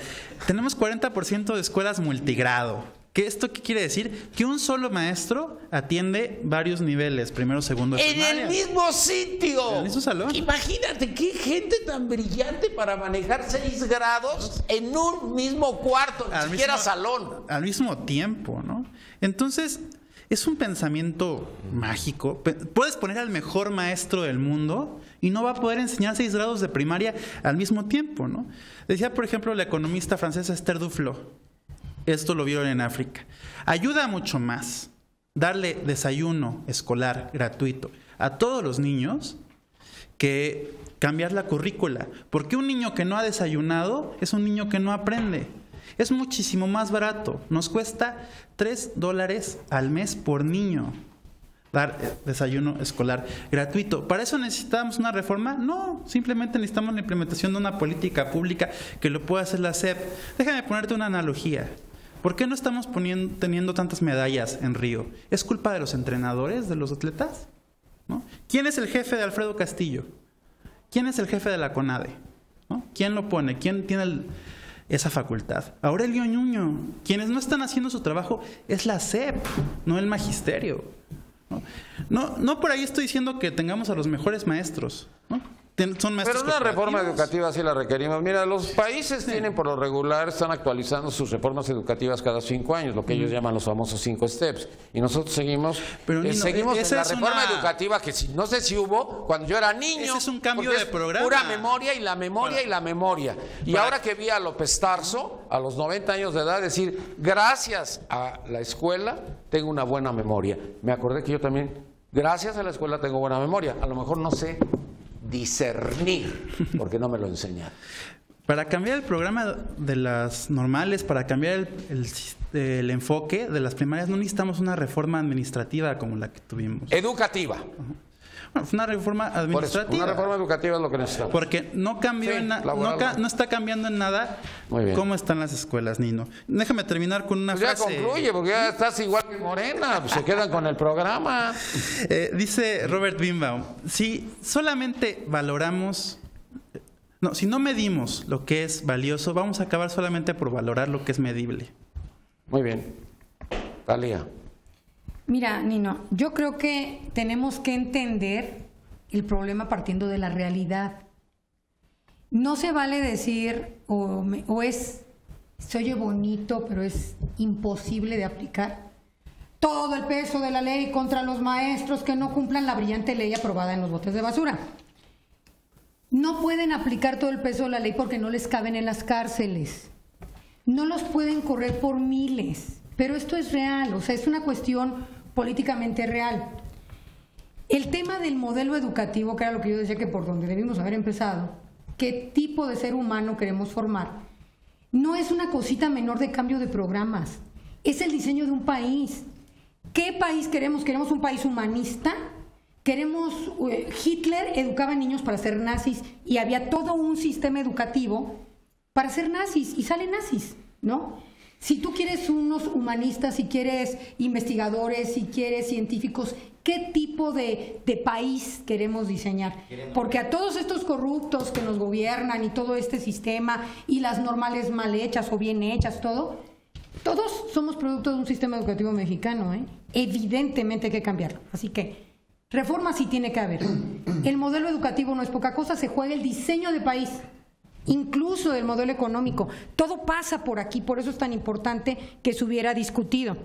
Tenemos 40% de escuelas multigrado. ¿Esto qué quiere decir? Que un solo maestro atiende varios niveles, primero, segundo, primaria. ¡En el mismo sitio! En el mismo salón. Imagínate qué gente tan brillante para manejar 6 grados en un mismo cuarto, ni siquiera salón. Al mismo tiempo, ¿no? Entonces, es un pensamiento mágico. Puedes poner al mejor maestro del mundo y no va a poder enseñar 6 grados de primaria al mismo tiempo, ¿no? Decía, por ejemplo, la economista francesa Esther Duflo. Esto lo vieron en África. Ayuda mucho más darle desayuno escolar gratuito a todos los niños que cambiar la currícula. Porque un niño que no ha desayunado es un niño que no aprende. Es muchísimo más barato. Nos cuesta $3 al mes por niño dar desayuno escolar gratuito. ¿Para eso necesitamos una reforma? No, simplemente necesitamos la implementación de una política pública que lo pueda hacer la SEP. Déjame ponerte una analogía. ¿Por qué no estamos teniendo tantas medallas en Río? ¿Es culpa de los entrenadores, de los atletas? ¿No? ¿Quién es el jefe de Alfredo Castillo? ¿Quién es el jefe de la CONADE? ¿No? ¿Quién lo pone? ¿Quién tiene esa facultad. Aurelio Nuño, quienes no están haciendo su trabajo es la SEP, no el magisterio. No por ahí estoy diciendo que tengamos a los mejores maestros, ¿no? Son maestros. Pero una reforma educativa sí la requerimos. Mira, los países tienen por lo regular, están actualizando sus reformas educativas cada 5 años, lo que ellos llaman los famosos 5 steps. Y nosotros seguimos, seguimos en la reforma educativa que no sé si hubo cuando yo era niño. Ese es un cambio de programa. Pura memoria y la memoria y la memoria. Y ahora que vi a López Tarso, a los 90 años de edad, decir, gracias a la escuela tengo una buena memoria. Me acordé que yo también, gracias a la escuela tengo buena memoria. A lo mejor no sé discernir, porque no me lo enseñaron. Para cambiar el programa de las normales, para cambiar el enfoque de las primarias, no necesitamos una reforma administrativa como la que tuvimos. Educativa. Bueno, una reforma administrativa. Una reforma educativa es lo que necesitamos. Porque no cambió no está cambiando en nada cómo están las escuelas, Nino. Déjame terminar con una frase. Ya concluye, porque ya estás igual que Morena, pues se quedan con el programa. Dice Robert Birnbaum, si solamente valoramos, si no medimos lo que es valioso, vamos a acabar solamente por valorar lo que es medible. Muy bien. Talía. Mira, Nino, yo creo que tenemos que entender el problema partiendo de la realidad. No se vale decir, se oye bonito, pero es imposible de aplicar, todo el peso de la ley contra los maestros que no cumplan la brillante ley aprobada en los botes de basura. No pueden aplicar todo el peso de la ley porque no les caben en las cárceles. No los pueden correr por miles, pero esto es real, o sea, es una cuestión políticamente real. El tema del modelo educativo, que era lo que yo decía que por donde debimos haber empezado, qué tipo de ser humano queremos formar, no es una cosita menor de cambio de programas, es el diseño de un país. ¿Qué país queremos? ¿Queremos un país humanista? Queremos, Hitler educaba a niños para ser nazis y había todo un sistema educativo para ser nazis y salen nazis, ¿no? Si tú quieres unos humanistas, si quieres investigadores, si quieres científicos, ¿qué tipo de país queremos diseñar? Porque a todos estos corruptos que nos gobiernan y todo este sistema y las normales mal hechas o bien hechas, todos somos producto de un sistema educativo mexicano, ¿eh? Evidentemente hay que cambiarlo. Así que reforma sí tiene que haber. El modelo educativo no es poca cosa, se juega el diseño de país. Incluso el modelo económico, todo pasa por aquí, por eso es tan importante que se hubiera discutido.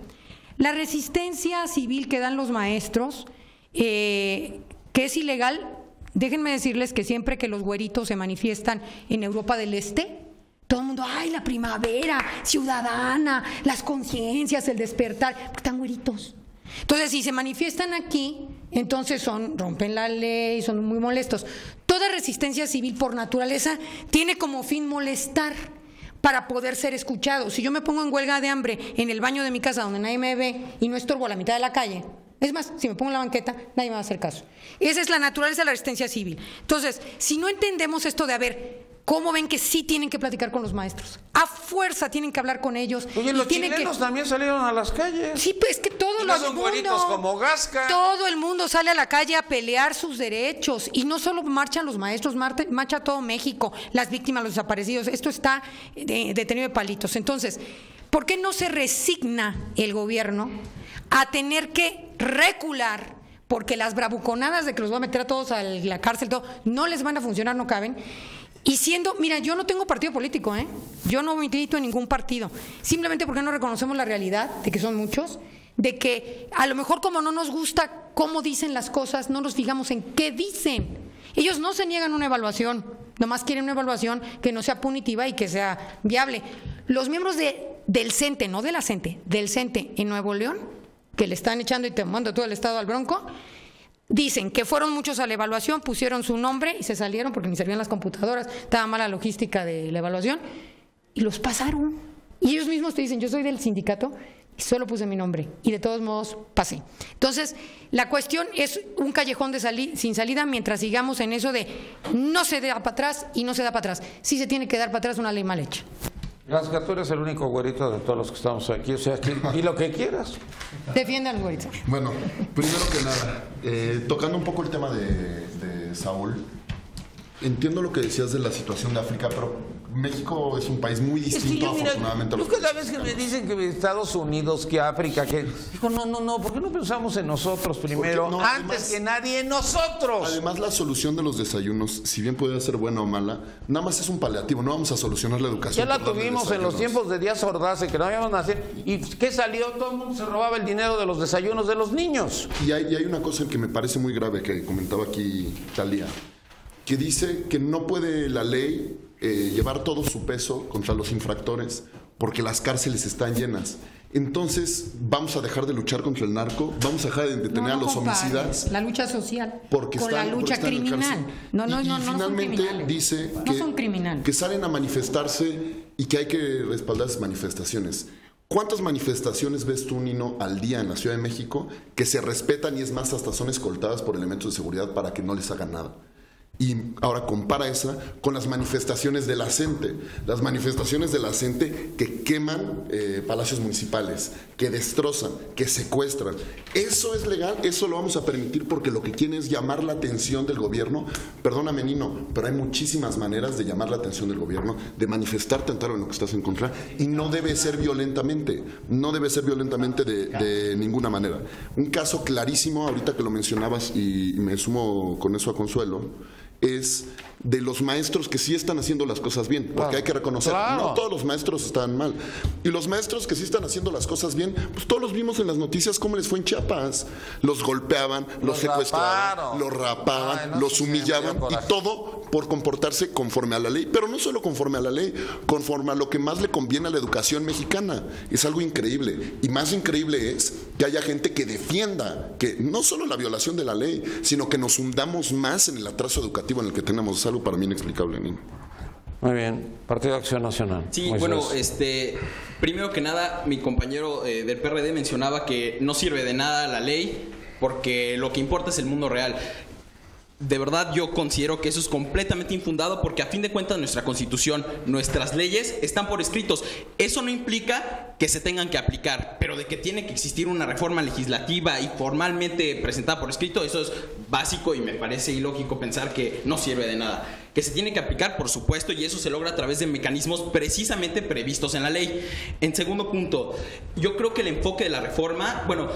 La resistencia civil que dan los maestros, que es ilegal, déjenme decirles que siempre que los güeritos se manifiestan en Europa del Este, todo el mundo, ¡ay, la primavera ciudadana, las conciencias, el despertar! Porque están güeritos. Entonces, si se manifiestan aquí, entonces rompen la ley, son muy molestos. Toda resistencia civil por naturaleza tiene como fin molestar para poder ser escuchado. Si yo me pongo en huelga de hambre en el baño de mi casa donde nadie me ve y no estorbo a la mitad de la calle, es más, si me pongo en la banqueta, nadie me va a hacer caso. Esa es la naturaleza de la resistencia civil. Entonces, si no entendemos esto de ¿cómo ven que sí tienen que platicar con los maestros? A fuerza tienen que hablar con ellos. Oye, los chilenos también salieron a las calles. Sí, pues es que todo son güeritos como Gasca. Todo el mundo sale a la calle a pelear sus derechos. Y no solo marchan los maestros, marcha todo México, las víctimas, los desaparecidos. Esto está detenido de palitos. Entonces, ¿por qué no se resigna el gobierno a tener que recular? Porque las bravuconadas de que los va a meter a todos a la cárcel, no les van a funcionar, no caben. Y mira, yo no tengo partido político, yo no milito en ningún partido, simplemente porque no reconocemos la realidad de que son muchos, de que a lo mejor como no nos gusta cómo dicen las cosas, no nos fijamos en qué dicen. Ellos no se niegan una evaluación, nomás quieren una evaluación que no sea punitiva y que sea viable. Los miembros del CENTE, no de la CENTE, del CENTE en Nuevo León, que le están echando y tomando todo el estado al bronco, dicen que fueron muchos a la evaluación, pusieron su nombre y se salieron porque ni servían las computadoras, estaba mala logística de la evaluación y los pasaron. Y ellos mismos te dicen, yo soy del sindicato y solo puse mi nombre y de todos modos pasé. Entonces, la cuestión es un callejón sin salida mientras sigamos en eso de no se da para atrás y no se da para atrás. Sí se tiene que dar para atrás una ley mal hecha. Gracias, tú eres el único güerito de todos los que estamos aquí, o sea, y lo que quieras. Defiende al güerito. Bueno, primero que nada, tocando un poco el tema de Saúl, Entiendo lo que decías de la situación de África, pero México es un país muy distinto, afortunadamente. Cada vez que me dicen que Estados Unidos, que África, que... Digo, no, ¿por qué no pensamos en nosotros primero? No, antes además, que nadie, en nosotros. Además, la solución de los desayunos, si bien puede ser buena o mala, nada más es un paliativo, no vamos a solucionar la educación. Ya la tuvimos en los tiempos de Díaz Ordaz, que no habíamos nacido. ¿Y qué salió? Todo el mundo se robaba el dinero de los desayunos de los niños. Y hay una cosa que me parece muy grave que comentaba aquí Talía, que dice que no puede la ley llevar todo su peso contra los infractores porque las cárceles están llenas. Entonces, ¿vamos a dejar de luchar contra el narco? ¿Vamos a dejar de detener a los homicidas? La lucha social porque con están, la lucha criminal. No, finalmente dice que salen a manifestarse y que hay que respaldar esas manifestaciones. ¿Cuántas manifestaciones ves tú, Nino, al día en la Ciudad de México que se respetan y es más, hasta son escoltadas por elementos de seguridad para que no les hagan nada? Y ahora compara esa con las manifestaciones de la CENTE. Las manifestaciones de la CENTE que queman palacios municipales, que destrozan, que secuestran. ¿Eso es legal? ¿Eso lo vamos a permitir porque lo que quieren es llamar la atención del gobierno? Perdóname, Nino, pero hay muchísimas maneras de llamar la atención del gobierno, de manifestarte en lo que estás en contra, y no debe ser violentamente. No debe ser violentamente de ninguna manera. Un caso clarísimo, ahorita que lo mencionabas, y me sumo con eso a Consuelo, es de los maestros que sí están haciendo las cosas bien, porque hay que reconocer, no todos los maestros están mal, y los maestros que sí están haciendo las cosas bien, pues todos los vimos en las noticias cómo les fue en Chiapas, los golpeaban, los secuestraban, los rapaban, los humillaban, y todo por comportarse conforme a la ley, pero no solo conforme a la ley, conforme a lo que más le conviene a la educación mexicana. Es algo increíble, y más increíble es que haya gente que defienda que no solo la violación de la ley, sino que nos hundamos más en el atraso educativo en el que tenemos. Es algo para mí inexplicable, Nino. Muy bien, Partido de Acción Nacional. Sí, bueno, primero que nada, mi compañero del PRD mencionaba que no sirve de nada la ley porque lo que importa es el mundo real. De verdad yo considero que eso es completamente infundado porque a fin de cuentas nuestra Constitución, nuestras leyes están por escritos. Eso no implica que se tengan que aplicar, pero de que tiene que existir una reforma legislativa y formalmente presentada por escrito, eso es básico y me parece ilógico pensar que no sirve de nada. Que se tiene que aplicar, por supuesto, y eso se logra a través de mecanismos precisamente previstos en la ley. En segundo punto, yo creo que el enfoque de la reforma, bueno,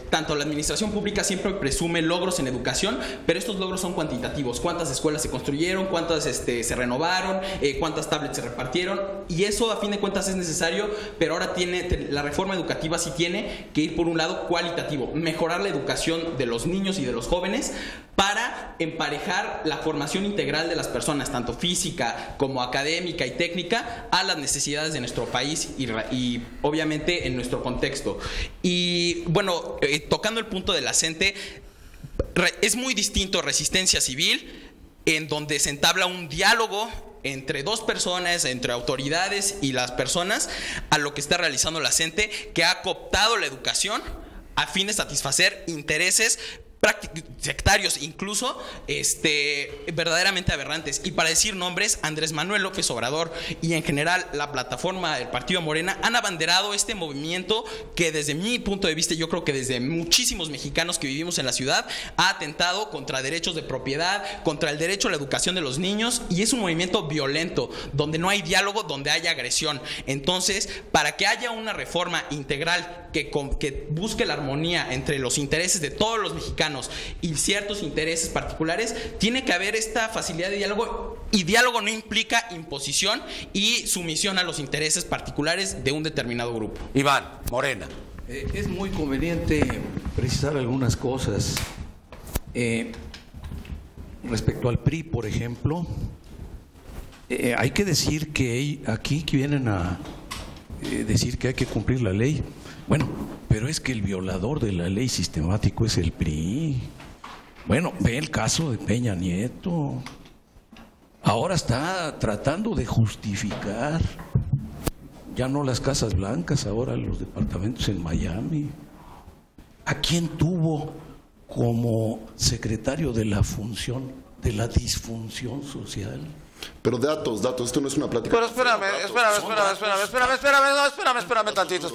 tanto la administración pública siempre presume logros en educación, pero estos logros son cuantitativos. ¿Cuántas escuelas se construyeron? ¿Cuántas se renovaron? ¿Cuántas tablets se repartieron? Y eso a fin de cuentas es necesario, pero ahora la reforma educativa sí tiene que ir por un lado cualitativo, mejorar la educación de los niños y de los jóvenes para emparejar la formación integral de las personas, tanto física como académica y técnica, a las necesidades de nuestro país y obviamente en nuestro contexto. Y bueno, tocando el punto de la CENTE, es muy distinto Resistencia Civil, en donde se entabla un diálogo entre dos personas, entre autoridades y las personas, a lo que está realizando la CENTE, que ha cooptado la educación a fin de satisfacer intereses sectarios, incluso verdaderamente aberrantes. Y para decir nombres, Andrés Manuel López Obrador y en general la plataforma del Partido Morena han abanderado este movimiento que desde mi punto de vista, yo creo que desde muchísimos mexicanos que vivimos en la ciudad, ha atentado contra derechos de propiedad, contra el derecho a la educación de los niños, y es un movimiento violento, donde no hay diálogo, donde hay agresión. Entonces, para que haya una reforma integral que busque la armonía entre los intereses de todos los mexicanos y ciertos intereses particulares, tiene que haber esta facilidad de diálogo, y diálogo no implica imposición y sumisión a los intereses particulares de un determinado grupo. Iván, Morena. Es muy conveniente precisar algunas cosas. Respecto al PRI, por ejemplo, hay que decir que aquí vienen a decir que hay que cumplir la ley. Bueno, pero es que el violador de la ley sistemático es el PRI. Bueno, ve el caso de Peña Nieto. Ahora está tratando de justificar ya no las Casas Blancas, ahora los departamentos en Miami. ¿A quién tuvo como secretario de la disfunción social? Pero datos, esto no es una plática. Pero espérame tantito.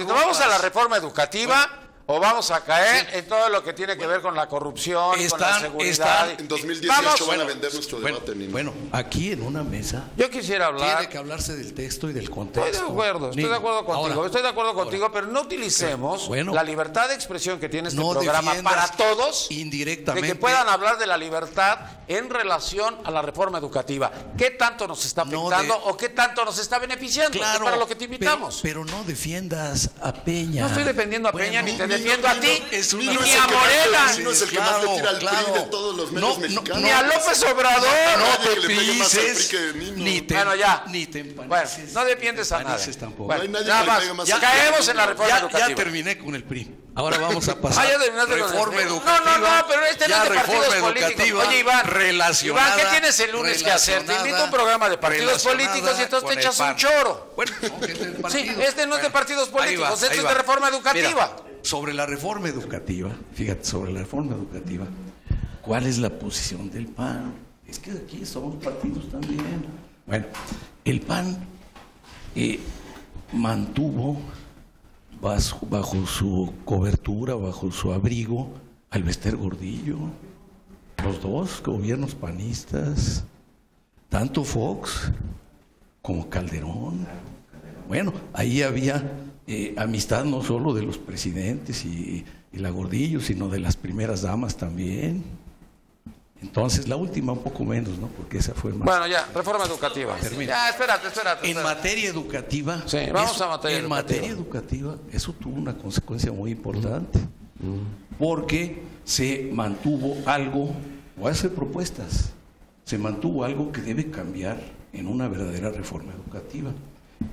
Vamos a la reforma educativa o vamos a caer en todo lo que tiene que ver con la corrupción, con la seguridad. En 2018 van a vender nuestro debate. Bueno, aquí en una mesa yo quisiera hablar. Tiene que hablarse del texto y del contexto. Estoy de acuerdo contigo, pero no utilicemos la libertad de expresión que tiene este programa para todos, indirectamente, de que puedan hablar de la libertad en relación a la reforma educativa. ¿Qué tanto nos está afectando o qué tanto nos está beneficiando? Claro, es para lo que te invitamos. Pero no defiendas a Peña. No estoy defendiendo a Peña, ni te defiendo a ti, ni a Morena. No es el que más le tira al PRI de todos los medios mexicanos. Ni a López Obrador. No te pises, ni te empanices. Bueno, no defiendes a nadie. Bueno, no hay nadie nada que le pegue más. Ya caemos en la reforma educativa. Ya terminé con el PRI. Ahora vamos a pasar. Ya terminaste reforma con el educativa. No, pero este no es de partidos políticos. Oye, Iván, ¿qué tienes el lunes que hacer? Te invito a un programa de partidos políticos y entonces te echas un choro. Bueno, sí, este no es de partidos políticos, este es de reforma educativa. Mira, sobre la reforma educativa, fíjate, sobre la reforma educativa, ¿cuál es la posición del PAN? Es que aquí somos partidos también. Bueno, el PAN mantuvo bajo su cobertura, bajo su abrigo, al Bester Gordillo, los dos gobiernos panistas, tanto Fox como Calderón. Bueno, ahí había amistad no solo de los presidentes y la Gordillo, sino de las primeras damas también. Entonces, la última un poco menos, ¿no? Porque esa fue más... Bueno, ya, reforma educativa. Ya, espérate. En materia educativa... Sí, vamos a materia educativa. En materia educativa, eso tuvo una consecuencia muy importante. Porque se mantuvo algo, voy a hacer propuestas, se mantuvo algo que debe cambiar en una verdadera reforma educativa.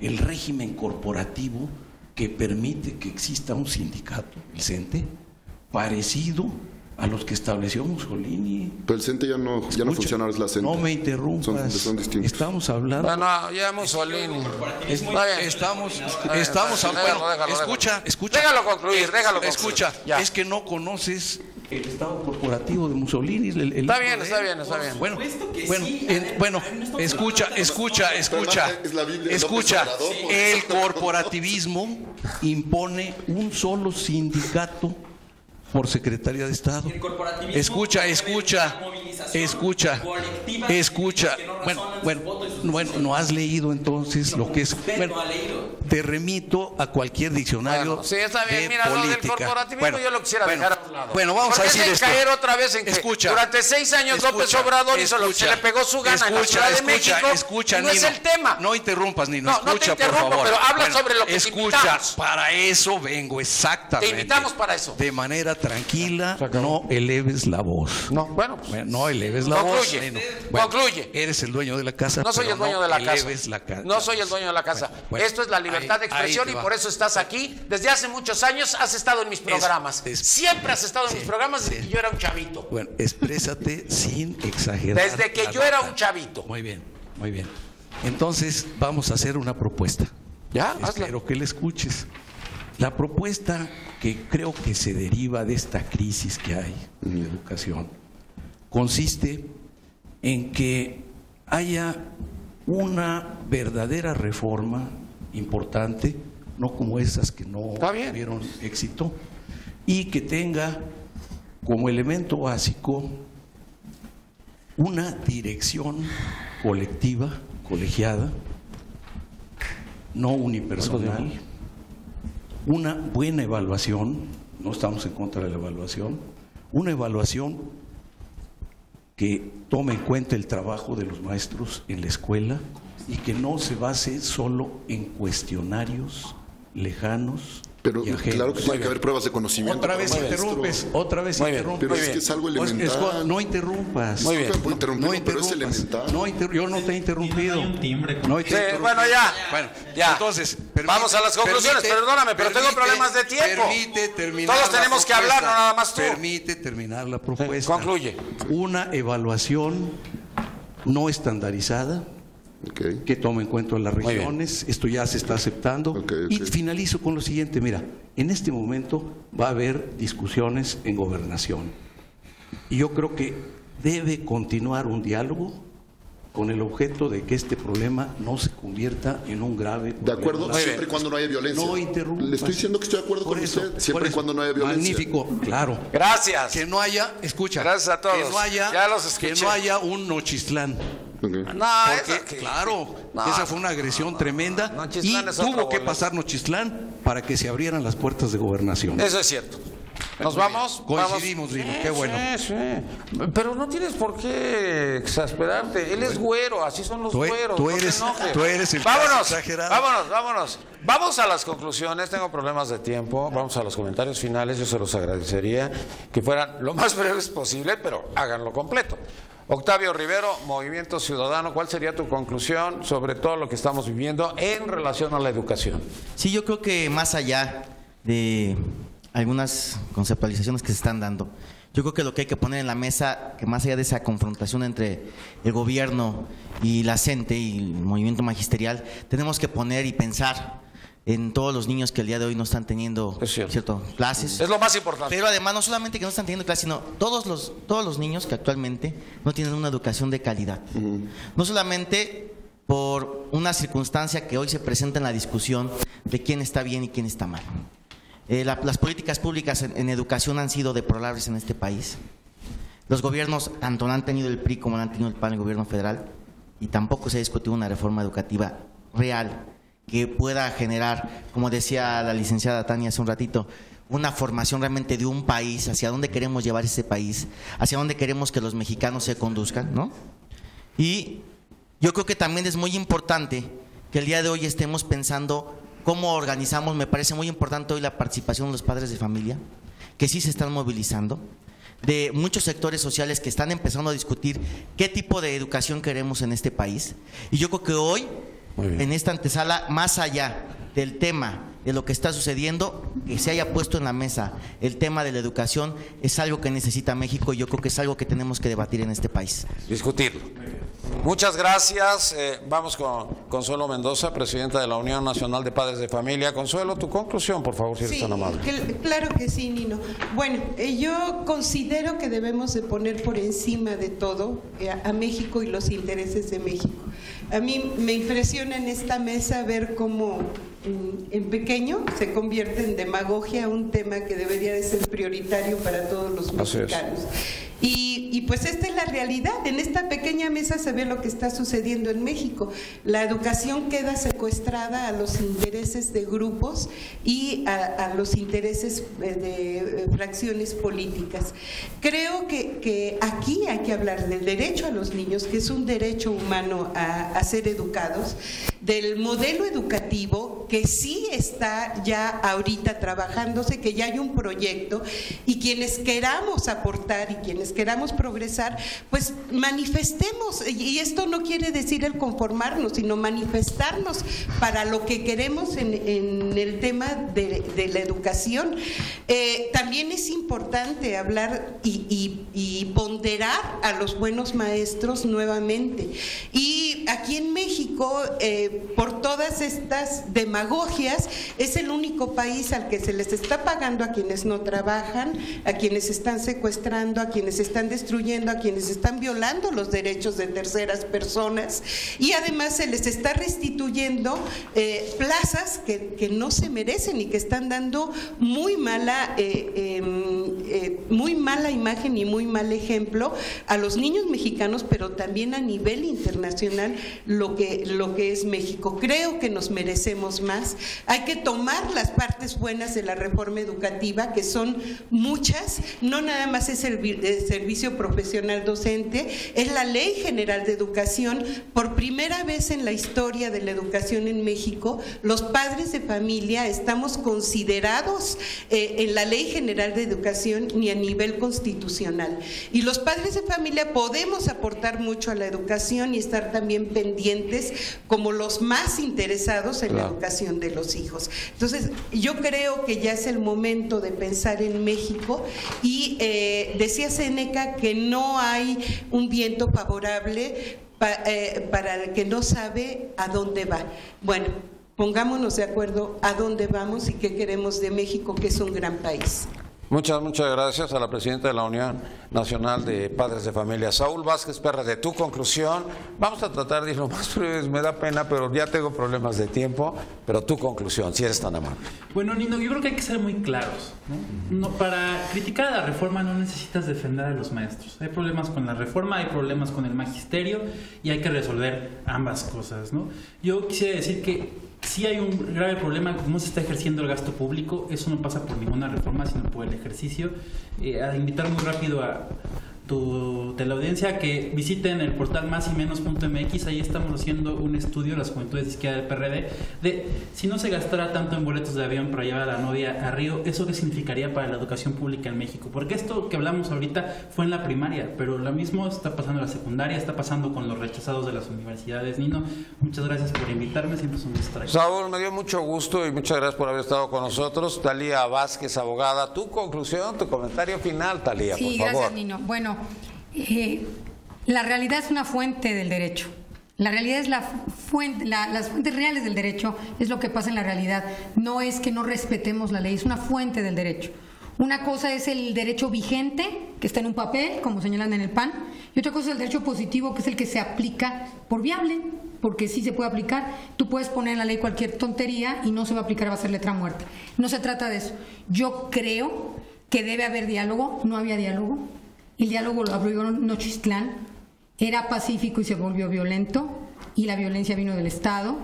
El régimen corporativo que permite que exista un sindicato, el CENTE, parecido a los que estableció Mussolini. Pero el CENTE ya no funciona, ahora es la CENTE. No me interrumpas. Son distintos. Estamos hablando... No, ya Mussolini. Estamos hablando... Escucha. Déjalo concluir. Escucha, ya. Es que no conoces el estado corporativo de Mussolini. Está bien. Bueno, escucha. El corporativismo impone un solo sindicato por Secretaría de Estado. Escucha. Bueno, no has leído entonces lo que es. Bueno, te remito a cualquier diccionario. Sí, está bien. Mira, lo del corporativismo yo lo quisiera dejar a un lado. Bueno, vamos a decir esto. caer otra vez en que durante 6 años López Obrador hizo lo que se le pegó su gana en la Ciudad de México. Escucha, no Nino, es el tema. No interrumpas, Nino. No te interrumpo, por favor. Pero habla sobre lo que te invitamos. Para eso vengo, exactamente. Te invitamos para eso. De manera tranquila, no eleves la voz. No eleves la voz. Concluye. Eres el dueño de la casa. No soy el dueño de la casa. No soy el dueño de la casa. Esto es la libertad de expresión y por eso estás aquí. Desde hace muchos años has estado en mis programas. Siempre has estado en mis programas desde que yo era un chavito. Bueno, exprésate sin exagerar. Desde que yo era un chavito. Muy bien. Entonces, vamos a hacer una propuesta. Ya, espero que la escuches. La propuesta que creo que se deriva de esta crisis que hay en la educación consiste en que haya una verdadera reforma importante, no como esas que no tuvieron éxito, y que tenga como elemento básico una dirección colectiva, colegiada, no unipersonal, una buena evaluación, no estamos en contra de la evaluación, una evaluación que tome en cuenta el trabajo de los maestros en la escuela y que no se base solo en cuestionarios lejanos. Pero claro que tiene que haber pruebas de conocimiento. Otra vez interrumpes. Pero es que es algo elemental. No interrumpas. Muy bien. Pero es elemental. Yo no te he interrumpido. Bueno, ya. Entonces, vamos a las conclusiones. Perdóname, pero tengo problemas de tiempo. Permite terminar. Todos tenemos que hablar, no nada más tú. Permite terminar la propuesta. Concluye. Una evaluación no estandarizada. Que tome en cuenta las regiones, esto ya se está aceptando. Y finalizo con lo siguiente, mira, en este momento va a haber discusiones en gobernación y yo creo que debe continuar un diálogo con el objeto de que este problema no se convierta en un grave problema. De acuerdo, siempre y cuando no haya violencia. No interrumpa. Le estoy diciendo que estoy de acuerdo con usted, siempre y cuando no haya violencia. Magnífico, claro. Gracias. Que no haya, escucha. Gracias a todos. Que no haya, ya los escuché. que no haya un Nochistlán. Okay. No, porque, claro, esa fue una agresión tremenda y tuvo que pasar Nochistlán para que se abrieran las puertas de gobernación. Eso es cierto. ¿Nos vamos? Coincidimos, Lino, qué bueno. Sí. Pero no tienes por qué exasperarte. Él es güero, así son los güeros. Tú eres el vámonos, exagerado. vámonos. Vamos a las conclusiones. Tengo problemas de tiempo. Vamos a los comentarios finales. Yo se los agradecería que fueran lo más breves posible, pero háganlo completo. Octavio Rivero, Movimiento Ciudadano, ¿cuál sería tu conclusión sobre todo lo que estamos viviendo en relación a la educación? Sí, yo creo que más allá de algunas conceptualizaciones que se están dando, yo creo que lo que hay que poner en la mesa, que más allá de esa confrontación entre el gobierno y la CENTE y el movimiento magisterial, tenemos que poner y pensar en todos los niños que el día de hoy no están teniendo clases. Es lo más importante. Pero además, no solamente que no están teniendo clases, sino todos los niños que actualmente no tienen una educación de calidad. No solamente por una circunstancia que hoy se presenta en la discusión de quién está bien y quién está mal. Las políticas públicas en educación han sido deplorables en este país. Los gobiernos, tanto han tenido el PRI como han tenido el PAN, el gobierno federal, y tampoco se ha discutido una reforma educativa real que pueda generar, como decía la licenciada Tania hace un ratito, una formación realmente de un país, hacia dónde queremos llevar ese país, hacia dónde queremos que los mexicanos se conduzcan, ¿no? Y yo creo que también es muy importante que el día de hoy estemos pensando cómo organizamos. Me parece muy importante hoy la participación de los padres de familia, que sí se están movilizando, de muchos sectores sociales que están empezando a discutir qué tipo de educación queremos en este país. Y yo creo que hoy, en esta antesala, más allá del tema de lo que está sucediendo, que se haya puesto en la mesa el tema de la educación, es algo que necesita México y yo creo que es algo que tenemos que debatir en este país. Discutirlo. Muchas gracias. Vamos con Consuelo Mendoza, presidenta de la Unión Nacional de Padres de Familia. Consuelo, tu conclusión, por favor, si eres tan amable. Claro que sí, Nino. Bueno, yo considero que debemos de poner por encima de todo a México y los intereses de México. A mí me impresiona en esta mesa ver cómo en pequeño se convierte en demagogia un tema que debería de ser prioritario para todos los mexicanos. Y pues esta es la realidad. En esta pequeña mesa se ve lo que está sucediendo en México. La educación queda secuestrada a los intereses de grupos y a los intereses de fracciones políticas. Creo que aquí hay que hablar del derecho a los niños, que es un derecho humano a ser educados, del modelo educativo que sí está ya ahorita trabajándose, que ya hay un proyecto, y quienes queramos aportar y quienes queramos progresar, pues manifestemos, y esto no quiere decir el conformarnos, sino manifestarnos para lo que queremos en el tema de la educación. También es importante hablar y ponderar a los buenos maestros nuevamente. Y aquí en México, por todas estas demagogias, es el único país al que se les está pagando a quienes no trabajan, a quienes están secuestrando, a quienes están destruyendo, a quienes están violando los derechos de terceras personas, y además se les está restituyendo plazas que no se merecen y que están dando muy mala imagen y muy mal ejemplo a los niños mexicanos, pero también a nivel internacional lo que es México. Creo que nos merecemos más. Hay que tomar las partes buenas de la reforma educativa, que son muchas. No nada más es el servicio profesional docente, es la Ley General de Educación. Por primera vez en la historia de la educación en México, los padres de familia estamos considerados en la Ley General de Educación ni a nivel constitucional. Y los padres de familia podemos aportar mucho a la educación y estar también pendientes como los más interesados en la educación de los hijos. Entonces, yo creo que ya es el momento de pensar en México, y decía Séneca que no hay un viento favorable para el que no sabe a dónde va. Bueno, pongámonos de acuerdo a dónde vamos y qué queremos de México, que es un gran país. Muchas gracias a la presidenta de la Unión Nacional de Padres de Familia, Saúl Vázquez PRD. Tu conclusión, vamos a tratar de ir lo más breves, me da pena, pero ya tengo problemas de tiempo, pero tu conclusión, si eres tan amable. Bueno, Nino, yo creo que hay que ser muy claros, ¿no? Para criticar a la reforma no necesitas defender a los maestros. Hay problemas con la reforma, hay problemas con el magisterio y hay que resolver ambas cosas, ¿no? Yo quisiera decir que sí hay un grave problema con cómo se está ejerciendo el gasto público. Eso no pasa por ninguna reforma, sino por el ejercicio. A invitar muy rápido a tu teleaudiencia que visiten el portal másymenos.mx. Ahí estamos haciendo un estudio, las juventudes de izquierda del PRD, de si no se gastara tanto en boletos de avión para llevar a la novia a Río, ¿eso qué significaría para la educación pública en México? Porque esto que hablamos ahorita fue en la primaria, pero lo mismo está pasando en la secundaria, está pasando con los rechazados de las universidades. Nino, muchas gracias por invitarme, siempre es un gusto. Saúl, me dio mucho gusto y muchas gracias por haber estado con nosotros. Talía Vázquez, abogada, tu conclusión, tu comentario final, Talía, por favor. Sí, gracias, Nino. Bueno, la realidad es una fuente del derecho. La realidad es las fuentes reales del derecho, es lo que pasa en la realidad. No es que no respetemos la ley, es una fuente del derecho. Una cosa es el derecho vigente, que está en un papel, como señalan en el PAN, y otra cosa es el derecho positivo, que es el que se aplica por viable, porque sí se puede aplicar. Tú puedes poner en la ley cualquier tontería y no se va a aplicar, va a ser letra muerta. No se trata de eso. Yo creo que debe haber diálogo, no había diálogo. El diálogo lo abrió Nochistlán, era pacífico y se volvió violento, y la violencia vino del Estado.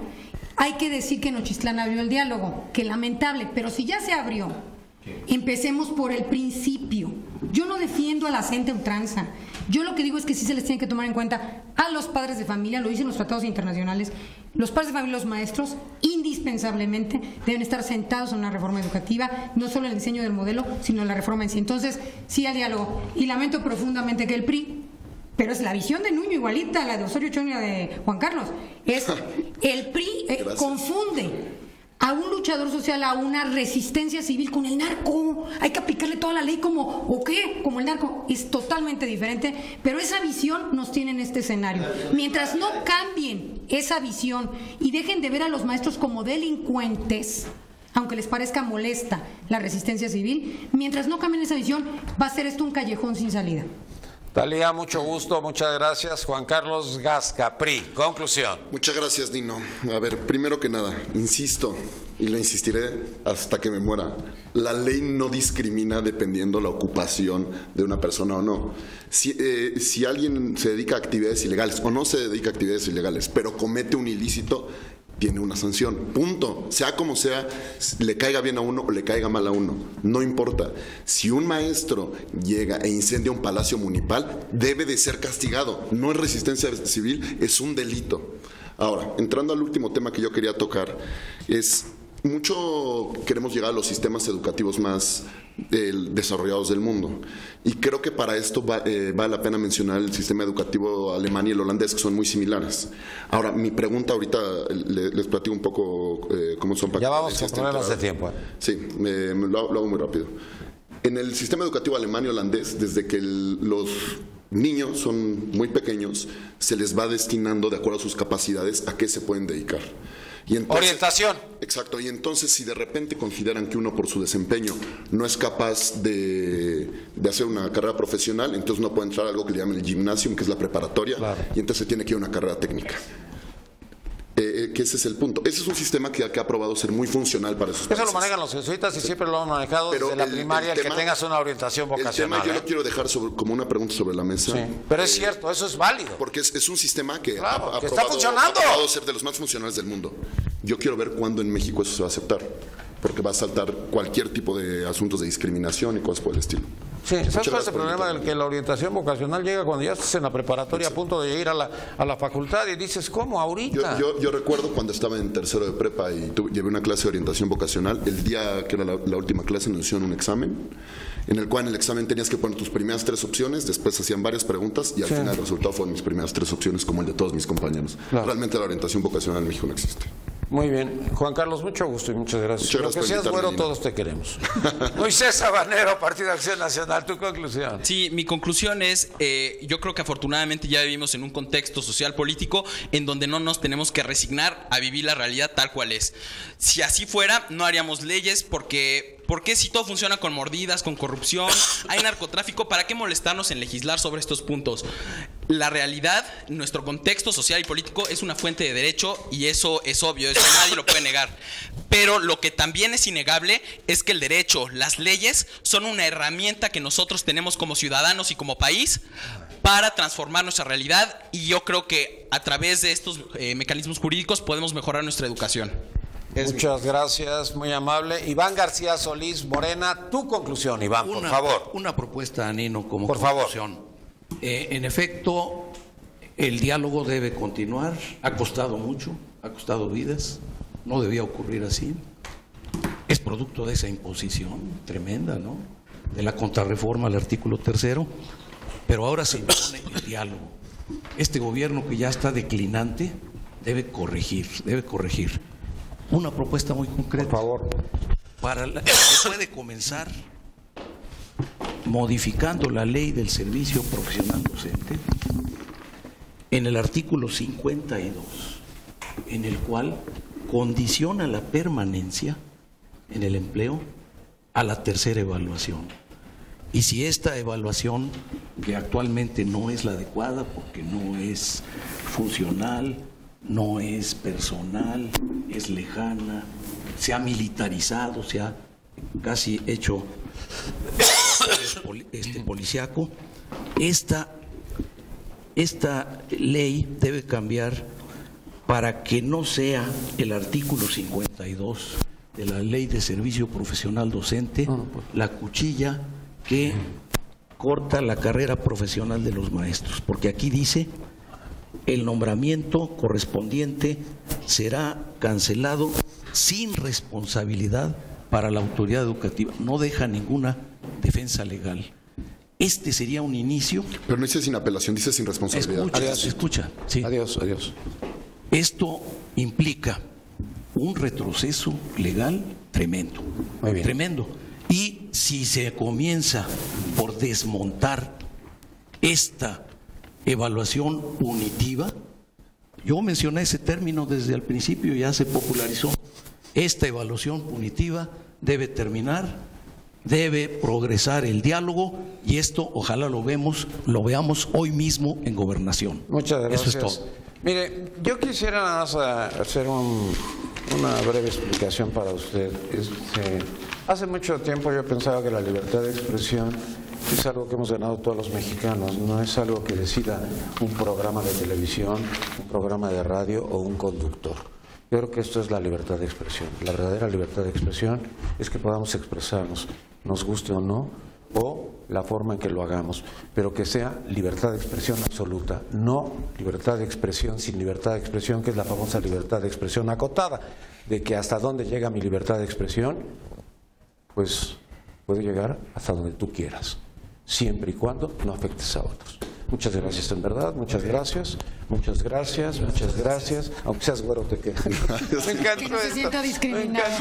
Hay que decir que Nochistlán abrió el diálogo, que lamentable, pero si ya se abrió, empecemos por el principio. Yo no defiendo a la gente ultranza. Yo lo que digo es que sí se les tiene que tomar en cuenta a los padres de familia, lo dicen los tratados internacionales, los padres de familia y los maestros indispensablemente deben estar sentados en una reforma educativa, no solo en el diseño del modelo, sino en la reforma en sí. Entonces, sí al diálogo. Y lamento profundamente que el PRI, pero es la visión de Nuño igualita a la de Osorio Chong y la de Juan Carlos, es el PRI confunde a un luchador social, a una resistencia civil con el narco. Hay que aplicarle toda la ley como el narco. Es totalmente diferente, pero esa visión nos tiene en este escenario. Mientras no cambien esa visión y dejen de ver a los maestros como delincuentes, aunque les parezca molesta la resistencia civil, mientras no cambien esa visión, va a ser esto un callejón sin salida. Talía, mucho gusto, muchas gracias. Juan Carlos Gasca, PRI, conclusión. Muchas gracias, Nino. A ver, primero que nada, insisto, y lo insistiré hasta que me muera, la ley no discrimina dependiendo la ocupación de una persona o no. Si alguien se dedica a actividades ilegales o no se dedica a actividades ilegales, pero comete un ilícito, tiene una sanción, punto. Sea como sea, le caiga bien a uno o le caiga mal a uno, no importa. Si un maestro llega e incendia un palacio municipal, debe de ser castigado. No es resistencia civil, es un delito. Ahora, entrando al último tema que yo quería tocar, es mucho queremos llegar a los sistemas educativos más desarrollados del mundo. Y creo que para esto vale la pena mencionar el sistema educativo alemán y el holandés, que son muy similares. Ahora, mi pregunta ahorita, les platico un poco cómo son. Ya vamos con problemas de tiempo. Sí, lo hago muy rápido. En el sistema educativo alemán y holandés, desde que los niños son muy pequeños, se les va destinando, de acuerdo a sus capacidades, a qué se pueden dedicar. Y entonces, orientación. Exacto, y entonces si de repente consideran que uno por su desempeño no es capaz de hacer una carrera profesional, entonces no puede entrar a algo que le llaman el gymnasium, que es la preparatoria, claro. Y entonces se tiene que ir a una carrera técnica. Que ese es el punto. Ese es un sistema que ha probado ser muy funcional para esos países. Eso lo manejan los jesuitas y siempre lo han manejado. Pero desde la primaria, el tema, que tengas una orientación vocacional. El tema yo lo quiero dejar como una pregunta sobre la mesa. Sí, pero es cierto, eso es válido. Porque es un sistema que, claro, que está funcionando. Ha probado ser de los más funcionales del mundo. Yo quiero ver cuándo en México eso se va a aceptar, porque va a saltar cualquier tipo de asuntos de discriminación y cosas por el estilo. Sí, ¿sabes cuál es el problema? Del que la orientación vocacional llega cuando ya estás en la preparatoria, a punto de ir a la facultad, y dices, ¿cómo? Ahorita. Yo recuerdo cuando estaba en tercero de prepa y llevé una clase de orientación vocacional, el día que era la última clase nos hicieron un examen, en el cual en el examen tenías que poner tus primeras 3 opciones, después hacían varias preguntas y al final el resultado fueron mis primeras 3 opciones, como el de todos mis compañeros. Claro. Realmente la orientación vocacional en México no existe. Muy bien. Juan Carlos, mucho gusto y muchas gracias. Muchas gracias. Aunque seas güero, todos te queremos. Moisés Sabanero, Partido Acción Nacional, tu conclusión. Sí, mi conclusión es, yo creo que afortunadamente ya vivimos en un contexto social político en donde no nos tenemos que resignar a vivir la realidad tal cual es. Si así fuera, no haríamos leyes porque ¿Por qué si todo funciona con mordidas, con corrupción, hay narcotráfico, para qué molestarnos en legislar sobre estos puntos? La realidad, nuestro contexto social y político es una fuente de derecho y eso es obvio, eso nadie lo puede negar. Pero lo que también es innegable es que el derecho, las leyes, son una herramienta que nosotros tenemos como ciudadanos y como país para transformar nuestra realidad, y yo creo que a través de estos mecanismos jurídicos podemos mejorar nuestra educación. Muchas gracias, muy amable. Iván García Solís Morena, tu conclusión, Iván, por favor. Una propuesta, Nino, como por conclusión. En efecto, el diálogo debe continuar. Ha costado mucho, ha costado vidas. No debía ocurrir así. Es producto de esa imposición tremenda, ¿no? De la contrarreforma al artículo 3º. Pero ahora se impone el diálogo. Este gobierno, que ya está declinante, debe corregir. Una propuesta muy concreta. Por favor. Se puede comenzar modificando la ley del servicio profesional docente en el artículo 52, en el cual condiciona la permanencia en el empleo a la tercera evaluación. Y si esta evaluación, que actualmente no es la adecuada porque no es funcional, no es personal, es lejana, se ha militarizado, se ha casi hecho policíaco, esta ley debe cambiar para que no sea el artículo 52 de la Ley de Servicio Profesional Docente la cuchilla que corta la carrera profesional de los maestros, porque aquí dice: el nombramiento correspondiente será cancelado sin responsabilidad para la autoridad educativa. No deja ninguna defensa legal. Este sería un inicio. Pero no dice sin apelación, dice sin responsabilidad. Escucha. Sí. Adiós. Esto implica un retroceso legal tremendo. Muy bien. Tremendo. Y si se comienza por desmontar esta evaluación punitiva, yo mencioné ese término desde el principio, ya se popularizó. Esta evaluación punitiva debe terminar, debe progresar el diálogo, y esto ojalá lo veamos hoy mismo en Gobernación. Muchas gracias. Eso es todo. Mire, yo quisiera nada más hacer una breve explicación para usted. Hace mucho tiempo yo pensaba que la libertad de expresión es algo que hemos ganado todos los mexicanos, no es algo que decida un programa de televisión, un programa de radio o un conductor. Yo creo que esto es la libertad de expresión. La verdadera libertad de expresión es que podamos expresarnos, nos guste o no, o la forma en que lo hagamos, pero que sea libertad de expresión absoluta, no libertad de expresión sin libertad de expresión, que es la famosa libertad de expresión acotada, de que hasta dónde llega mi libertad de expresión, pues puede llegar hasta donde tú quieras, siempre y cuando no afectes a otros. Muchas gracias, en verdad, muchas gracias, aunque seas güero te quedas. Me encantó que no se sienta discriminado.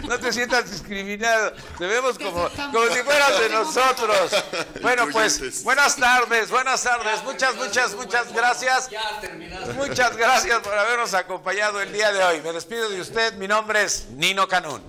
No te sientas discriminado, te vemos como si fueras de nosotros. Bueno, pues, buenas tardes, muchas gracias. Muchas gracias por habernos acompañado el día de hoy. Me despido de usted, mi nombre es Nino Canún.